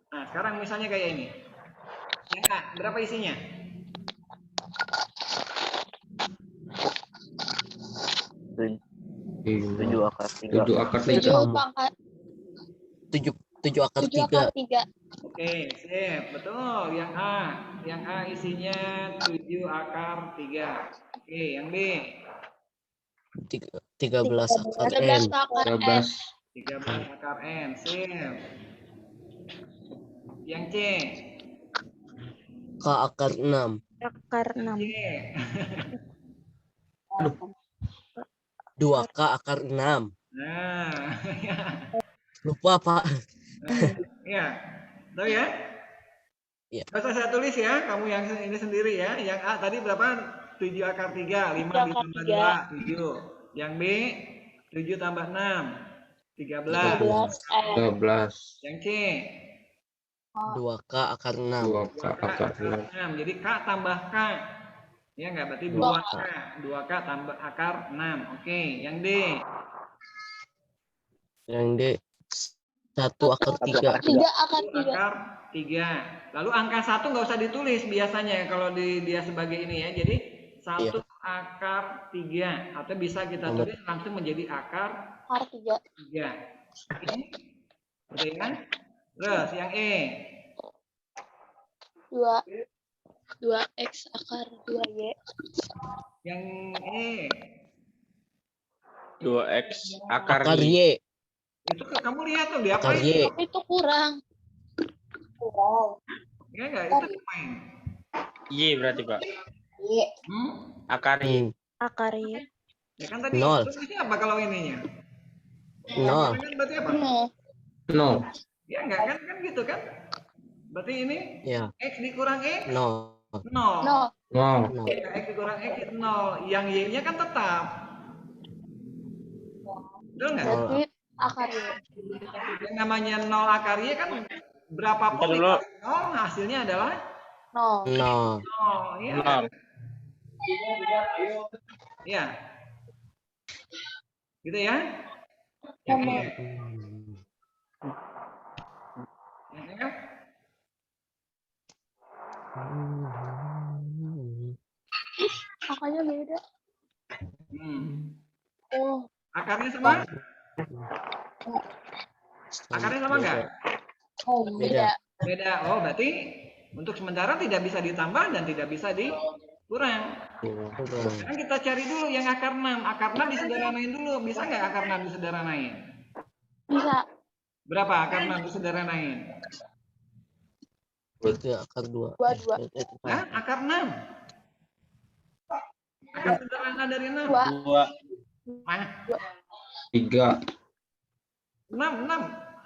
Nah, sekarang misalnya kayak ini. Yang A, berapa isinya? Tujuh akar 3. 7 akar 7 3. pangkat 7 akar 7 akar 3. 3. Oke, sip. Betul. Yang A. Yang A isinya 7 akar 3. Oke, yang B. 13 akar 13 N. akar N. 13. 13 akar N. Sip. Yang C. K akar 6. Akar 6. C. 2K akar 6. Nah, ya. Lupa, Pak. Ya. Tahu ya? Iya. Nggak usah saya tulis ya, kamu yang ini sendiri ya. Yang A tadi berapa? 7 akar 3, 5 akar ditambah 2, 7. Yang B, 7 tambah 6, 13. 12 12. Yang C, 2K akar 6. 2K akar 6. 6. Jadi K tambah K. Ya enggak, berarti 2K. 2K tambah akar 6. Oke, yang D. Yang D 1 akar 3. 3 akar 1 akar 3. Lalu angka 1 nggak usah ditulis biasanya kalau dia sebagai ini ya. Jadi 1 akar 3. Atau bisa kita tulis langsung menjadi akar 3. 3. Oke. Betul ya? Terus yang E. 2x akar 2y. Yang E. 2x akar Akar Y. Y. Itu kamu lihat tuh Akar diapain? Y. Itu kurang. Ya enggak, itu diapain? Y berarti, Pak. Akar Hmm. Y. Akar y. Ya kan tadi 0. tulisnya apa kalau ininya? 0. Kan berarti apa? 0. Ya enggak kan gitu kan? Berarti ini Ya. X dikurang X 0. 0. 0. 0. X dikurang X itu 0. Yang Y-nya kan tetap. Betul nggak? Berarti akar y. Yang namanya 0 akar Y kan berapapun Bentar dulu. dikali 0 hasilnya adalah 0. 0. 0. Iya. Nol. Iya. Gitu ya? Yang E. Yang F. Akarnya beda. Oh, Akarnya sama? Akarnya sama nggak? beda. Beda. Oh, berarti untuk sementara tidak bisa ditambah dan tidak bisa dikurang. Sekarang kita cari dulu yang akar 6. Akar 6 disederhanain dulu. Bisa nggak akar 6 disederhanain? Bisa. Berapa akar 6 disederhanain? 3 akar 2. 2. Hah? Akar 6. Akar sederhana dari 6. 2. Mana? 3. 6.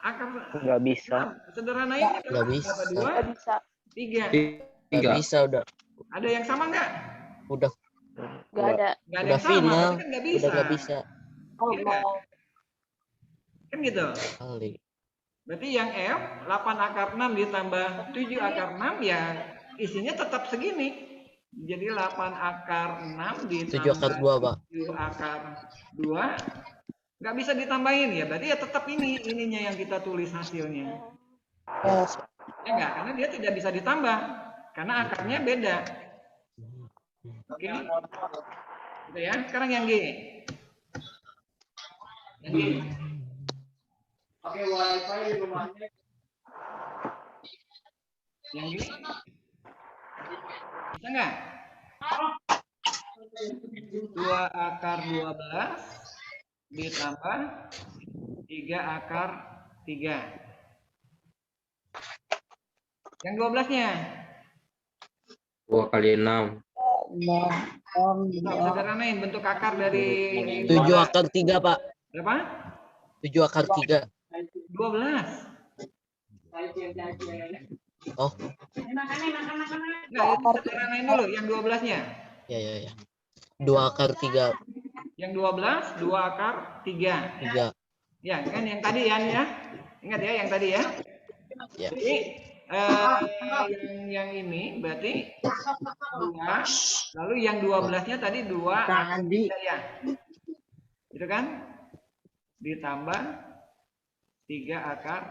Akar Nggak bisa. sederhanain. Nggak bisa. 2, Nggak bisa. 3. 3 bisa udah. Ada yang sama nggak? Udah Nggak ada. Nggak ada udah yang sama. final. Berarti kan nggak bisa. Udah nggak bisa Iya nggak? Kan gitu. kali. Berarti yang F 8 akar 6 ditambah 7 akar 6 ya isinya tetap segini. Jadi 8 akar 6 ditambah 7 akar 2, Pak. 7 akar 2 nggak bisa ditambahin ya. Berarti ya tetap ininya yang kita tulis hasilnya. Ya enggak, karena dia tidak bisa ditambah karena akarnya beda. Oke. Gitu ya. Sekarang yang G. Yang G. Oke, wifi di rumahnya. Yang G. Bisa nggak? 2 akar 12 ditambah 3 akar 3. Yang 12-nya? 2 kali 6. Sederhanain bentuk akar dari 7 akar 3, Pak. berapa? 7 akar 3. 12. Oh, Nggak, itu sederhanain dulu yang 12-nya. ya. 2 akar 3. Yang 12, 2 akar 3. 3. Ya, kan yang tadi ya. Ingat ya yang tadi ya. Ya. Jadi yang ini berarti 2, lalu yang 12-nya tadi 2 akar 3 ya. Itu kan? Ditambah 3 akar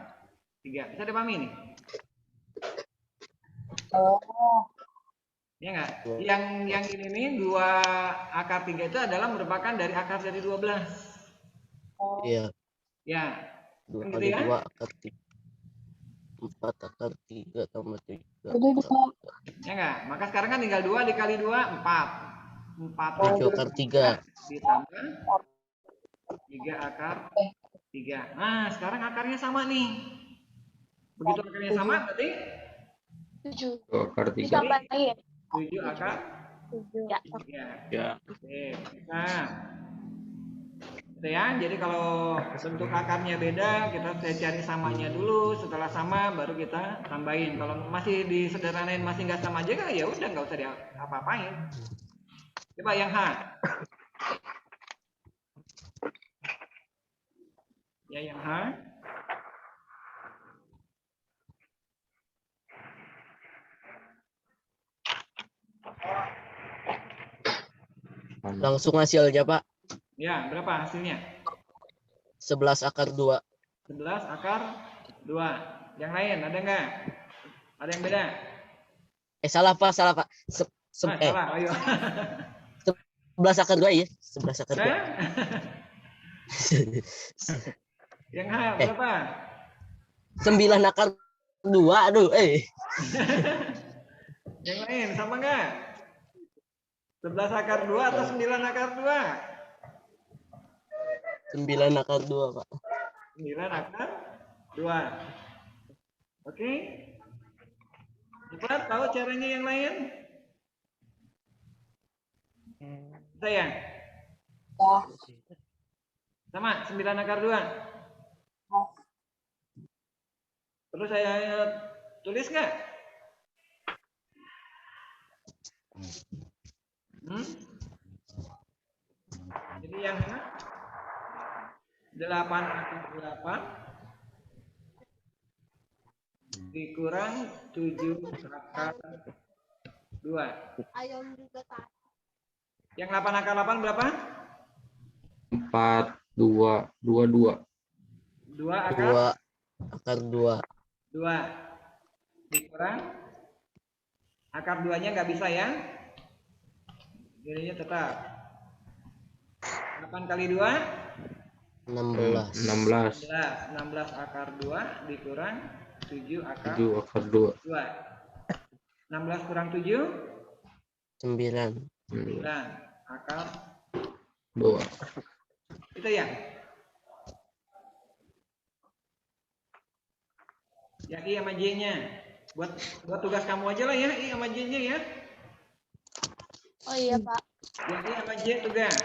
3. Bisa dipahami ini? Ya enggak? Yang ini nih 2 akar 3 itu adalah merupakan dari akar dari 12. Iya. Ya. 2 Kan kali gitu ya? 2 akar 3. 4 akar 3 tambah 3. Ya enggak? Maka sekarang kan tinggal 2 dikali 2, 4. 7 akar 3. Ditambah 3 akar 3. Nah, sekarang akarnya sama nih. Begitu akarnya sama berarti 7. 2 akar 3. Ditambahin. 7 akar 7. Ya. 3. Ya. Oke, nah. Gitu ya. Jadi kalau bentuk akarnya beda, kita cari samanya dulu. Setelah sama baru kita tambahin. Kalau masih disederhanain masih nggak sama aja kan ya udah nggak usah diapa-apain. Coba yang H. Ya, yang H. Langsung hasilnya, Pak. Ya, berapa hasilnya? 11 akar 2. 11 akar 2. Yang lain ada nggak? Ada yang beda? Salah, Pak. Salah, Pak. Salah, ayo. 11 akar 2 ya. 11 akar 2. Eh? Yang H berapa? 9 akar 2. Aduh, Yang lain sama nggak? 11 akar 2 atau 9 akar 2? 9 akar 2, Pak. 9 akar 2. Oke. Cepat, tahu caranya yang lain? Saya. Sama, 9 akar 2. Terus saya tulis nggak? Jadi yang 8 akar 8 dikurang 7 akar 2. Yang 8 akar 8 berapa? 4, 2, 2. 2 akar 2. 2 dikurang akar 2-nya nggak bisa ya. Jadinya tetap 8 kali 2 16. 16. 16 akar 2 dikurang 7 akar 7 akar 2. 16 kurang 7 9. 9 akar 2. itu ya. Yang I sama J-nya buat tugas kamu aja lah ya, I sama J-nya ya. Oh iya, Pak. Yang I sama J tugas.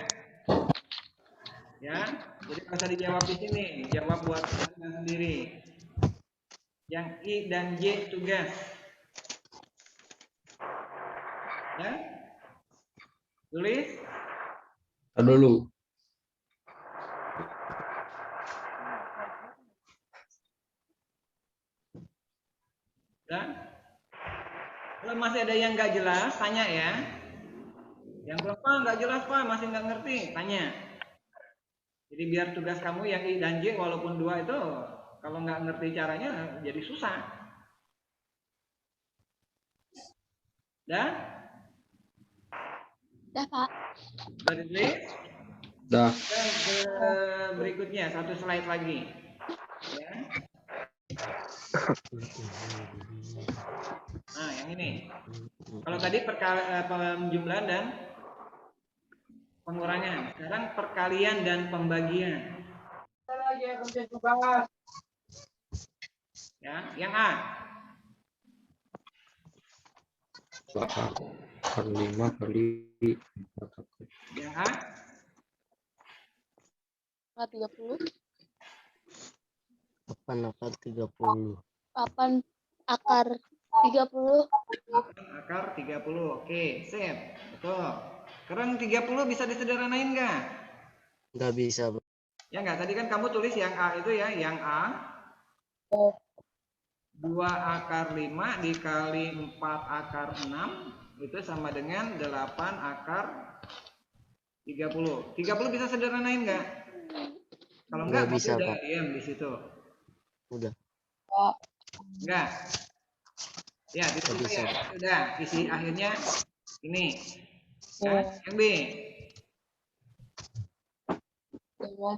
Ya, jadi nggak usah dijawab di sini, jawab buat kalian sendiri. Yang I dan J tugas. Ya, tulis. Dulu. Ya. Kalau masih ada yang nggak jelas, tanya ya. Yang berapa nggak jelas Pak, masih nggak ngerti, tanya. Jadi biar tugas kamu yang I dan J walaupun 2 itu kalau nggak ngerti caranya jadi susah. Dah? Dah, Pak. Sudah ditulis? Dah. Dan ke berikutnya, satu slide lagi. Ya. Nah, yang ini. Kalau tadi penjumlahan dan pengurangan. Sekarang perkalian dan pembagian. Ya, yang A. 4 akar 5 kali 4 akar. Yang A. 30. 8 akar 30. 8 akar 30. Akar 30. Oke, sip. Betul. Sekarang 30 bisa disederhanain nggak? Nggak bisa, Pak. Ya nggak, tadi kan kamu tulis yang A itu ya, yang A. 2 akar 5 dikali 4 akar 6 itu sama dengan 8 akar 30. 30 bisa sederhanain nggak? Kalau nggak bisa, udah Pak. diam di situ. Udah. Enggak. Ya, di situ Bisa. ya. Sudah, isi akhirnya ini. Ya, yang B. 15.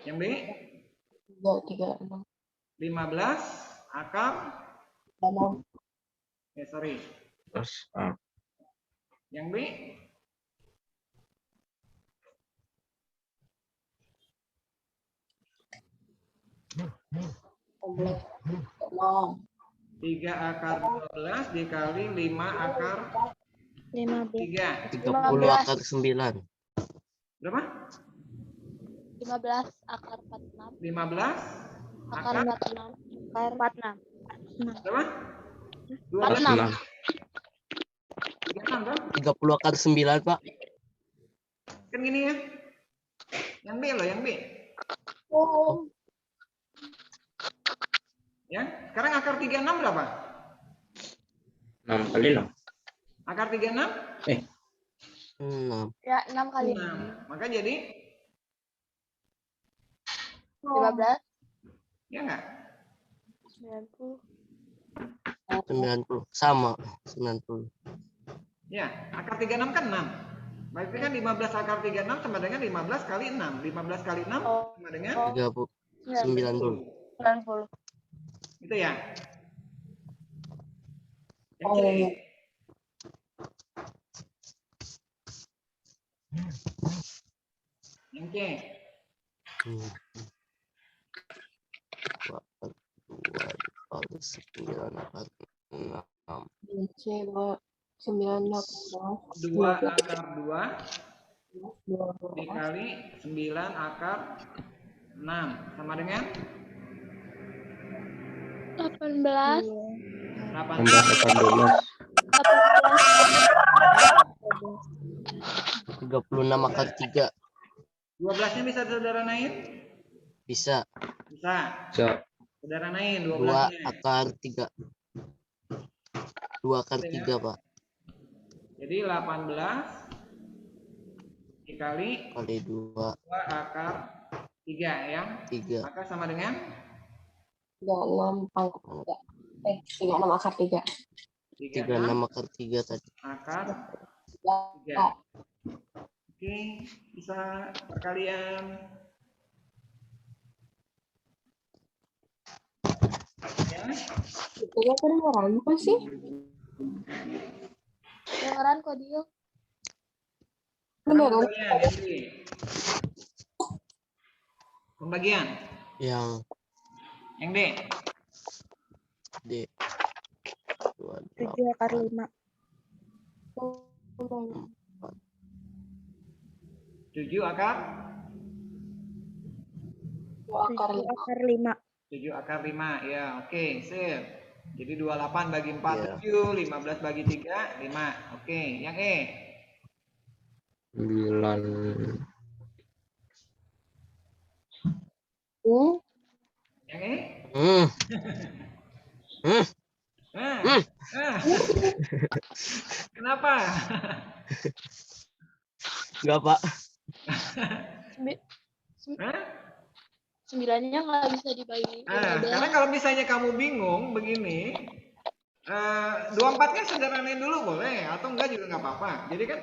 Yang B 36. 15 akar sorry. Terus Yang B 3 akar 12 dikali 5 akar 3. 30 akar 9. Berapa? 15 akar 46. 15 Akar akar 46. Akar 46. berapa? 12. 46. 36. Paham kan? 30 akar 9, Pak. Kan gini ya. Yang B loh, yang B. Oh. Ya, sekarang akar 36 berapa? 6 kali 6. Akar 36? 6. Ya, 6 kali 6. Maka jadi 15. ya enggak? 90. 90. Sama. 90. Ya, akar 36 kan 6. Berarti kan 15 akar 36 sama dengan 15 kali 6. 15 kali 6 sama dengan 90. 90. itu ya. Yang C. Yang C. 2 akar 2 dikali 9 akar 6. C 9 2 akar 2 dikali 9 akar 6 sama dengan 18. 16 akar 12. 36 akar 3. 12-nya bisa saudara naik? Bisa. Bisa. Bisa. Saudara naik 2 12-nya. akar 3. 2 akar 3, Pak. Jadi 18 dikali Kali 2 2 akar 3 ya. 3. Maka sama dengan 36 pangkat 3. 36 akar 3. 36 akar 3 tadi. akar 3. Oke, bisa perkalian. Ya. Itu ya kedengeran apa sih? Dengeran kok dia. Beneran. Pembagian, yang D. Pembagian. Yang D. D. 7 akar 5. 7 akar 2 akar 5. 7 akar 5. Ya, oke, sip. Jadi 28 bagi 4 Iya. 7, 15 bagi 3 5. Oke, yang E. 9. Yang E? Ah, ah. Kenapa? Enggak, Pak. Hah? 9-nya nggak bisa dibagi Karena kalau misalnya kamu bingung begini, 24-nya sederhanain dulu boleh, atau enggak juga nggak apa-apa. Jadi kan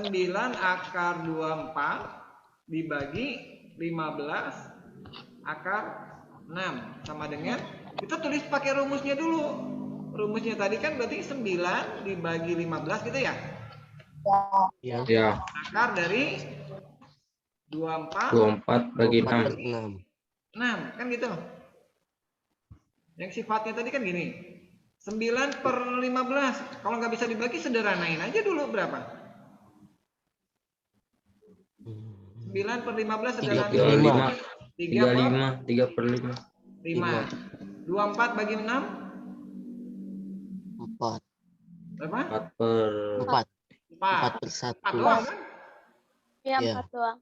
9 akar 24 dibagi 15 akar 6 sama dengan, kita tulis pakai rumusnya dulu. Rumusnya tadi kan berarti 9 dibagi 15 gitu ya? Ya. Ya, Akar dari 24 24 bagi 4 per 6. 6. 6 kan gitu. Yang sifatnya tadi kan gini, 9 per 15. Kalau nggak bisa dibagi sederhanain aja dulu berapa? 9 per 15 sederhanain 35. 3 per 5. 5. 24 bagi 6 4. berapa? 4 per 4. 4 4. per 4 1. doang kan? Ya, Iya. 4 doang.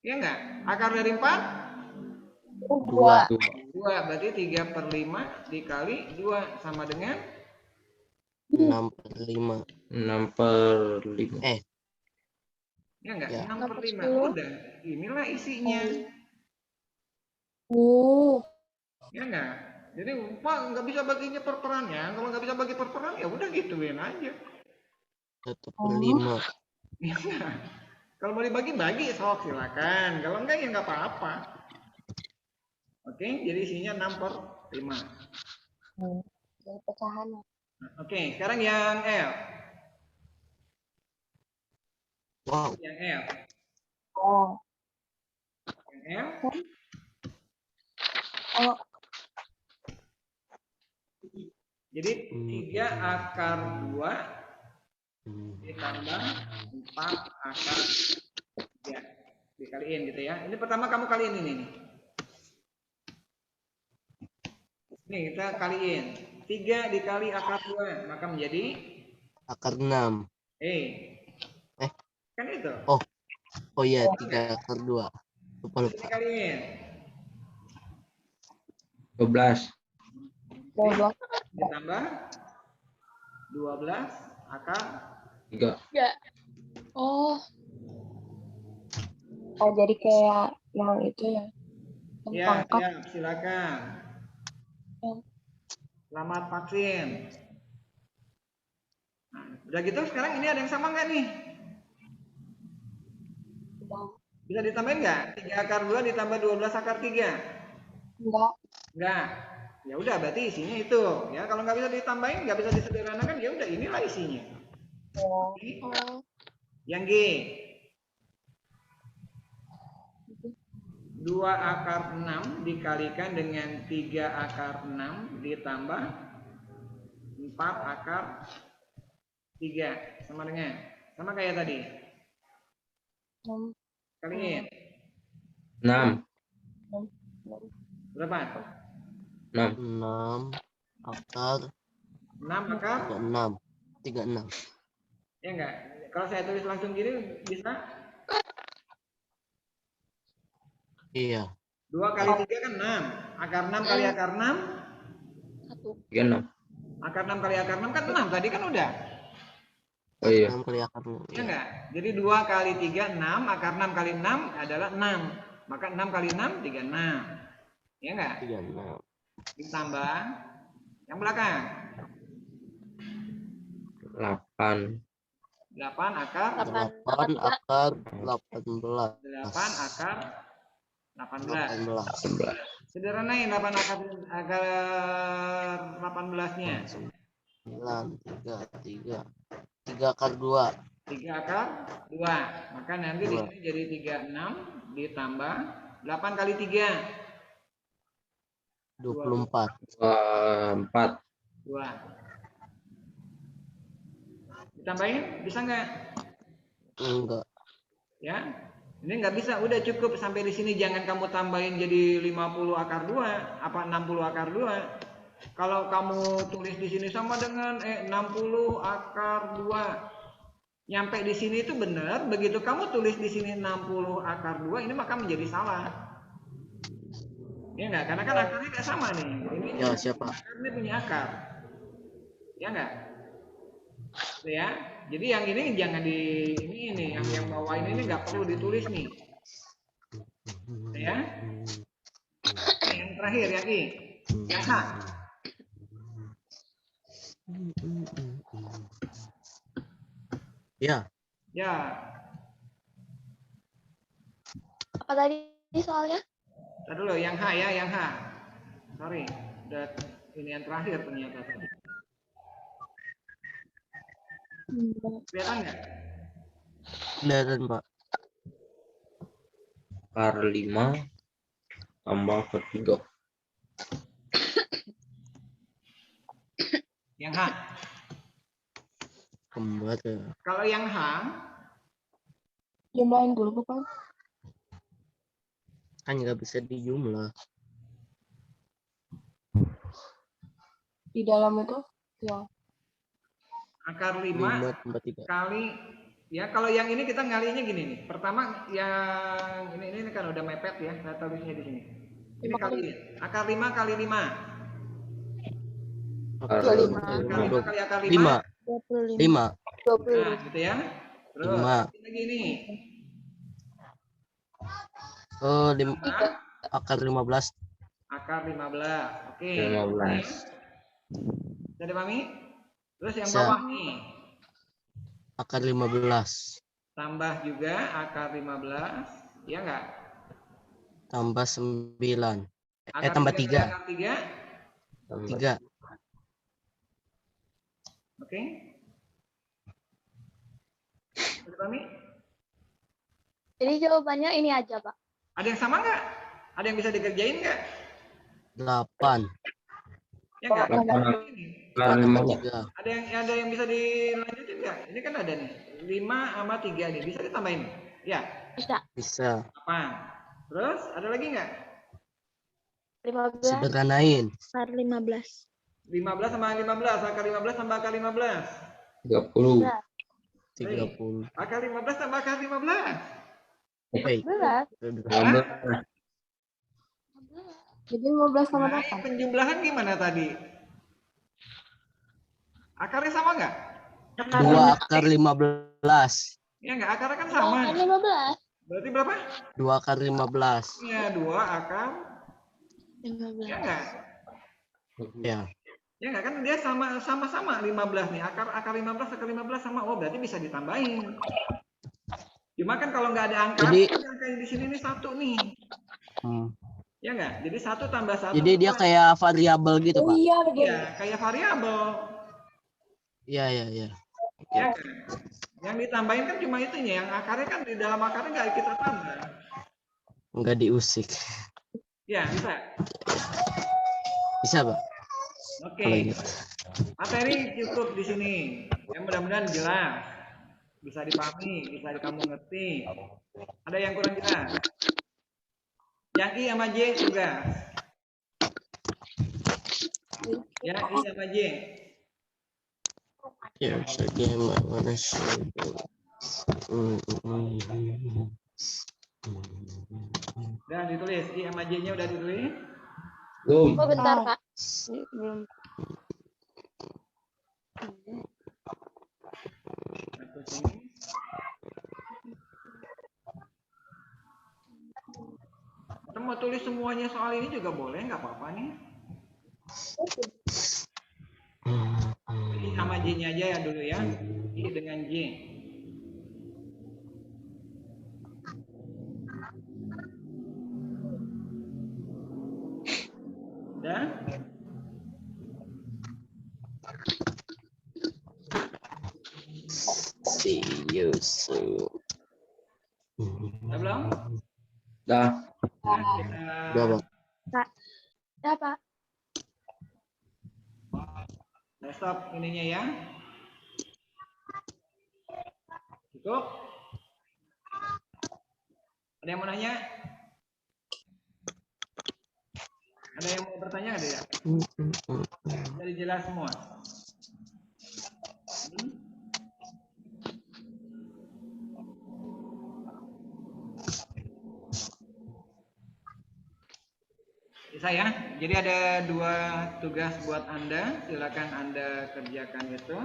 Iya nggak? Akar dari 4 2. 2, berarti 3 per 5 dikali 2 sama dengan 6 per 5. 6 per 5. ya nggak? Ya. 6 per 5. 10. Udah, inilah isinya. Ya nggak? Jadi Pak nggak bisa baginya per perannya. Kalau nggak bisa bagi per peran ya udah gituin aja. 1 per 5. Ya nggak? Kalau mau dibagi bagi sok silakan. Kalau enggak ya nggak apa-apa. Oke, jadi isinya 6 per 5. Jadi pecahan. Oke, sekarang yang L. Wow. Yang L. Oh. Yang L. Oh. Jadi 3 akar 2 ditambah 4 akar 3. Dikaliin gitu ya. Ini pertama kamu kaliin ini nih. Nih kita kaliin. 3 dikali akar 2 maka menjadi Akar 6. Eh, Eh. kan itu. Oh iya, 3 akar 2. Lupa. Terus dikaliin. 12. 12. Ditambah 12 akar 3. Ya. Oh, Oh, jadi kayak yang itu ya. Yang ya, pangkat. siap, silakan. Selamat vaksin. Nah, udah gitu sekarang ini ada yang sama nggak nih? Bisa ditambahin nggak? 3 akar 2 ditambah 12 akar 3? Enggak. Enggak. Ya udah berarti isinya itu. Ya, kalau nggak bisa ditambahin, nggak bisa disederhanakan, ya udah inilah isinya. Oh. oh, Yang G. 2 akar 6 dikalikan dengan 3 akar 6 ditambah 4 akar 3. Sama dengan? Sama kayak tadi. Kaliin. 6. Berapa? 6. 6 akar 6 akar? 36. 36. Ya enggak? Kalau saya tulis langsung gini bisa? Iya. 2 kali 3 kan 6. Akar 6 kali akar 6. 1. 36. Akar 6 kali akar 6 kan 6. Tadi kan udah. Oh iya. 6 kali akar 6. Ya enggak? Jadi 2 kali 3, 6. Akar 6 kali 6 adalah 6. Maka 6 kali 6, 36. Ya enggak? 36. Ditambah yang belakang. 8. 8 akar 8 akar 18. 8 akar 18. 11. Sederhanain 8 akar 18-nya. 9 3 akar 2. 3 akar 2. Maka nanti di sini jadi 36 ditambah 8 kali 3. 24. 4. 2. Ditambahin bisa nggak? Enggak. Ya. Ini nggak bisa, udah cukup sampai di sini, jangan kamu tambahin jadi 50 akar 2, apa 60 akar 2. Kalau kamu tulis di sini sama dengan 60 akar 2. Nyampe di sini itu benar, begitu kamu tulis di sini 60 akar 2, ini maka menjadi salah. Ya enggak? Karena kan akarnya nggak sama nih. Ini Ya, siapa? ini punya akar. Ya enggak? Ya. Jadi yang ini jangan di ini yang bawah ini nggak perlu ditulis nih. Ya. Yang terakhir yang I. Yang H. Ya. Ya. Apa tadi soalnya? Tadi dulu yang H ya, yang H. Sorry, udah ini yang terakhir ternyata tadi. Kelihatan nggak? Kelihatan, Pak. Akar 5 tambah ke 3. Yang H. Kembar ya. Kalau yang H, Jumlahin dulu bukan? Kan nggak bisa dijumlah. Di dalam itu ya. akar 5 5 tambah 3. kali, ya kalau yang ini kita ngalinya gini nih. Pertama yang ini kan udah mepet ya, saya tulisnya di sini. Ini kali akar 5 kali 5. Akar 25. Akar 5 kali akar 5. 5. 25. 5. 20. Nah, gitu ya. Terus 5. lagi ini. Oh, Nah, akar 15. akar 15. Oke. 15. Bisa dipahami? Terus yang Bisa. bawah nih. Akar 15. Tambah juga akar 15. Ya enggak? Tambah 9. Akar Tambah 3 3. kali akar 3. 3. Oke. Bisa dipahami? Jadi jawabannya ini aja, Pak. Ada yang sama nggak? Ada yang bisa dikerjain nggak? 8. Ya nggak? Akar 5. 3. Ada yang bisa dilanjutin nggak? Ini kan ada nih. 5 sama 3 nih. Bisa ditambahin? Ya. Bisa. Bisa. 8. Terus ada lagi nggak? 15. Sederhanain. Akar 15. 15 sama 15. Akar 15 sama akar 15. 30. Bisa. 30. Akar 15 tambah akar 15. Eh, 11. 15. Jadi 15 sama Nah, 8. penjumlahan gimana tadi? Akarnya sama nggak? 2 akar 15. Ya nggak, akarnya kan 2 sama. akar 15. Berarti berapa? 2 akar 15. Ya, 2 akar. Ya 15. nggak? Ya. Ya nggak, kan dia sama-sama 15 nih. Akar 15 sama. Oh, berarti bisa ditambahin. Cuma kan kalau nggak ada angka, Jadi- angka yang di sini nih 1 nih. Ya nggak? Jadi 1 tambah 1. Jadi dia kayak variabel gitu, Oh Pak. iya, Iya, kayak variabel. Iya, iya, iya. Ya kan? Yang ditambahin kan cuma itunya, yang akarnya kan di dalam akarnya nggak kita tambah. Enggak diusik. Ya, bisa. Bisa, Pak. Oke. Kalau gitu. Materi cukup di sini. Ya, mudah-mudahan jelas. Bisa dipahami, bisa kamu ngerti. Ada yang kurang jelas? Yang I sama J tugas. Ya, I sama J. Ya, bagaimana sih? Udah ditulis, I sama J-nya udah ditulis. Belum. Oh, bentar, Ah. Pak. Belum. Satu sini. Kita mau tulis semuanya soal ini juga boleh, nggak apa-apa nih. I sama J-nya aja ya dulu ya. I dengan J. Udah? See you soon. Udah belum? Dah. Nah, kita Udah, Pak. Ya, Pak. stop ininya ya. Cukup? Ada yang mau nanya? Ada yang mau bertanya ada ya? Jadi jelas semua. Bisa ya. Jadi ada 2 tugas buat Anda. Silakan Anda kerjakan itu.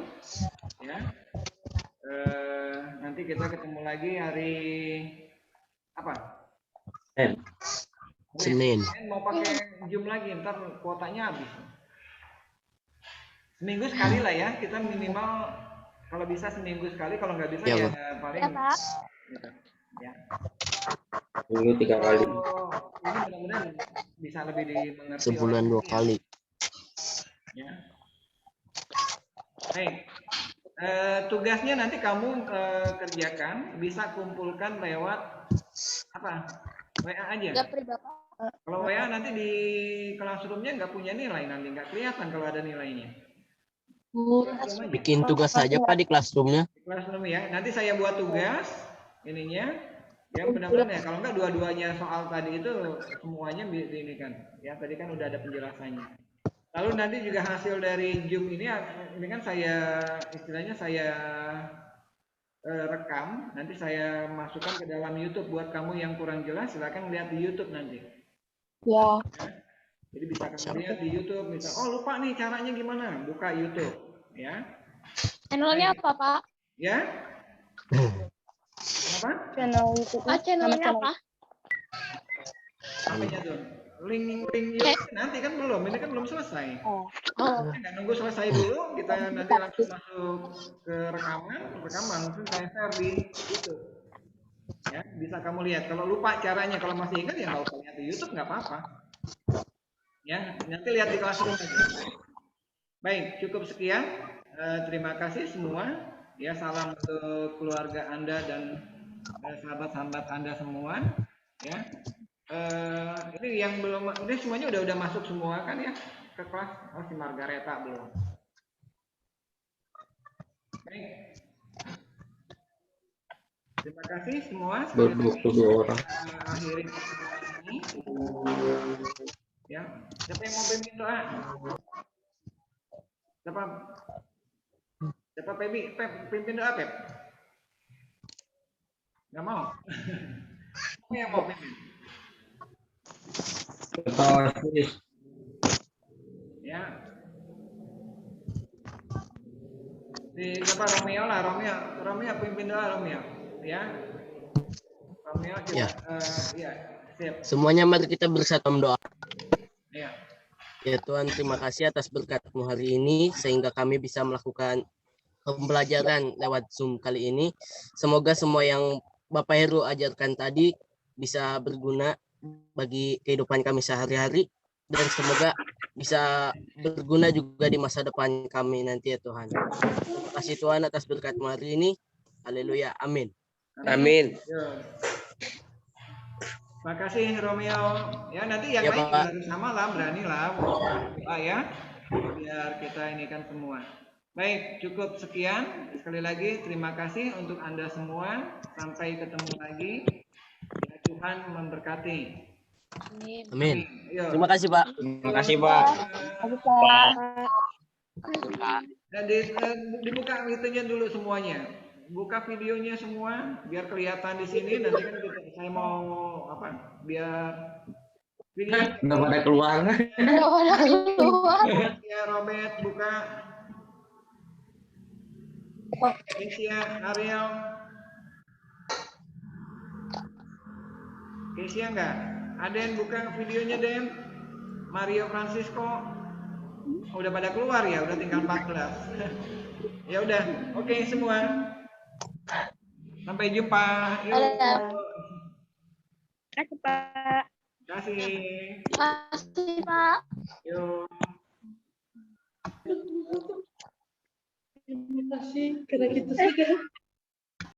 Ya. Nanti kita ketemu lagi hari apa? Senin. Mau pakai Zoom lagi, ntar kuotanya habis. Seminggu sekali lah ya, kita minimal kalau bisa seminggu sekali, kalau nggak bisa Ya, ya, Pak. paling. Ya, Pak. Gitu. Ya. Minggu 3 kali. Oh, ini mudah-mudahan bisa lebih dimengerti Sebulan oleh 2 kali. ya. Baik. Tugasnya nanti kamu kerjakan, bisa kumpulkan lewat apa? WA aja. Japri, Bapak. Kalau WA nanti di classroom-nya nggak punya nilai, nanti nggak kelihatan kalau ada nilainya. Classroom aja. Bikin tugas saja, Pak, di classroom-nya. Di classroom ya. Nanti saya buat tugas ininya. Ya benar-benar ya. Kalau nggak dua-duanya soal tadi itu semuanya ini kan. Ya tadi kan udah ada penjelasannya. Lalu nanti juga hasil dari Zoom ini kan saya istilahnya saya rekam, nanti saya masukkan ke dalam YouTube. Buat kamu yang kurang jelas silakan lihat di YouTube nanti. Ya. Jadi bisa kamu lihat di YouTube, misal oh lupa nih caranya gimana, buka YouTube, ya. Channelnya apa, Pak? Ya. Apa? Channel YouTube. Channelnya apa? Apanya tuh? Link YouTube nanti kan belum, ini kan belum selesai. Oh. Nggak nunggu selesai dulu, kita nanti langsung masuk ke rekaman langsung saya share di YouTube. Ya, bisa kamu lihat. Kalau lupa caranya, kalau masih ingat ya nggak usah lihat di YouTube, nggak apa-apa. Ya, nanti lihat di classroom aja. Baik, cukup sekian. Terima kasih semua. Ya, salam untuk keluarga Anda dan sahabat-sahabat Anda semua. Ya, ini yang belum, ini semuanya udah masuk semua kan ya ke kelas. Oh, si Margareta belum. Baik. Terima kasih semua. Baru 22 orang. Akhiri ini. Ya, siapa yang mau pimpin doa? Siapa pimpin doa, Pep? Nggak mau? Siapa yang mau pimpin? Ketua OSIS. Ya. Siapa Romeo lah, Romeo pimpin dulu Romeo. Ya. Romeo coba. Ya. Ya, siap. Semuanya mari kita bersatu doa. Ya. Ya Tuhan, terima kasih atas berkat-Mu hari ini sehingga kami bisa melakukan pembelajaran lewat Zoom kali ini. Semoga semua yang Bapak Heru ajarkan tadi bisa berguna bagi kehidupan kami sehari-hari dan semoga bisa berguna juga di masa depan kami nanti ya Tuhan. Terima kasih Tuhan atas berkat-Mu hari ini. Haleluya. Amin. Amin. Yo. Terima kasih Romeo. Ya nanti yang Ya, lain Pak. harus sama lah, berani lah. Doa ya. Biar kita ini kan semua. Baik, cukup sekian. Sekali lagi terima kasih untuk Anda semua. Sampai ketemu lagi. Ya, Tuhan memberkati. Amin. Amin. Yo. Terima kasih Pak. Terima kasih, Pak. Tapi Pak. Dan dibuka itunya dulu semuanya. Buka videonya semua biar kelihatan di sini. Nanti kan saya mau apa? Biar video Udah pada keluar. Udah pada keluar. ya Robert buka. Kesia, Ariel. Kesia enggak? Aden buka videonya Den. Mario Francisco. Udah pada keluar ya, udah tinggal 14. Ya udah, oke semua. Sampai jumpa. Yuk. Dadah. Kasih Pak. Kasih. Makasih Pak. Yuk. Terima kasih karena kita sudah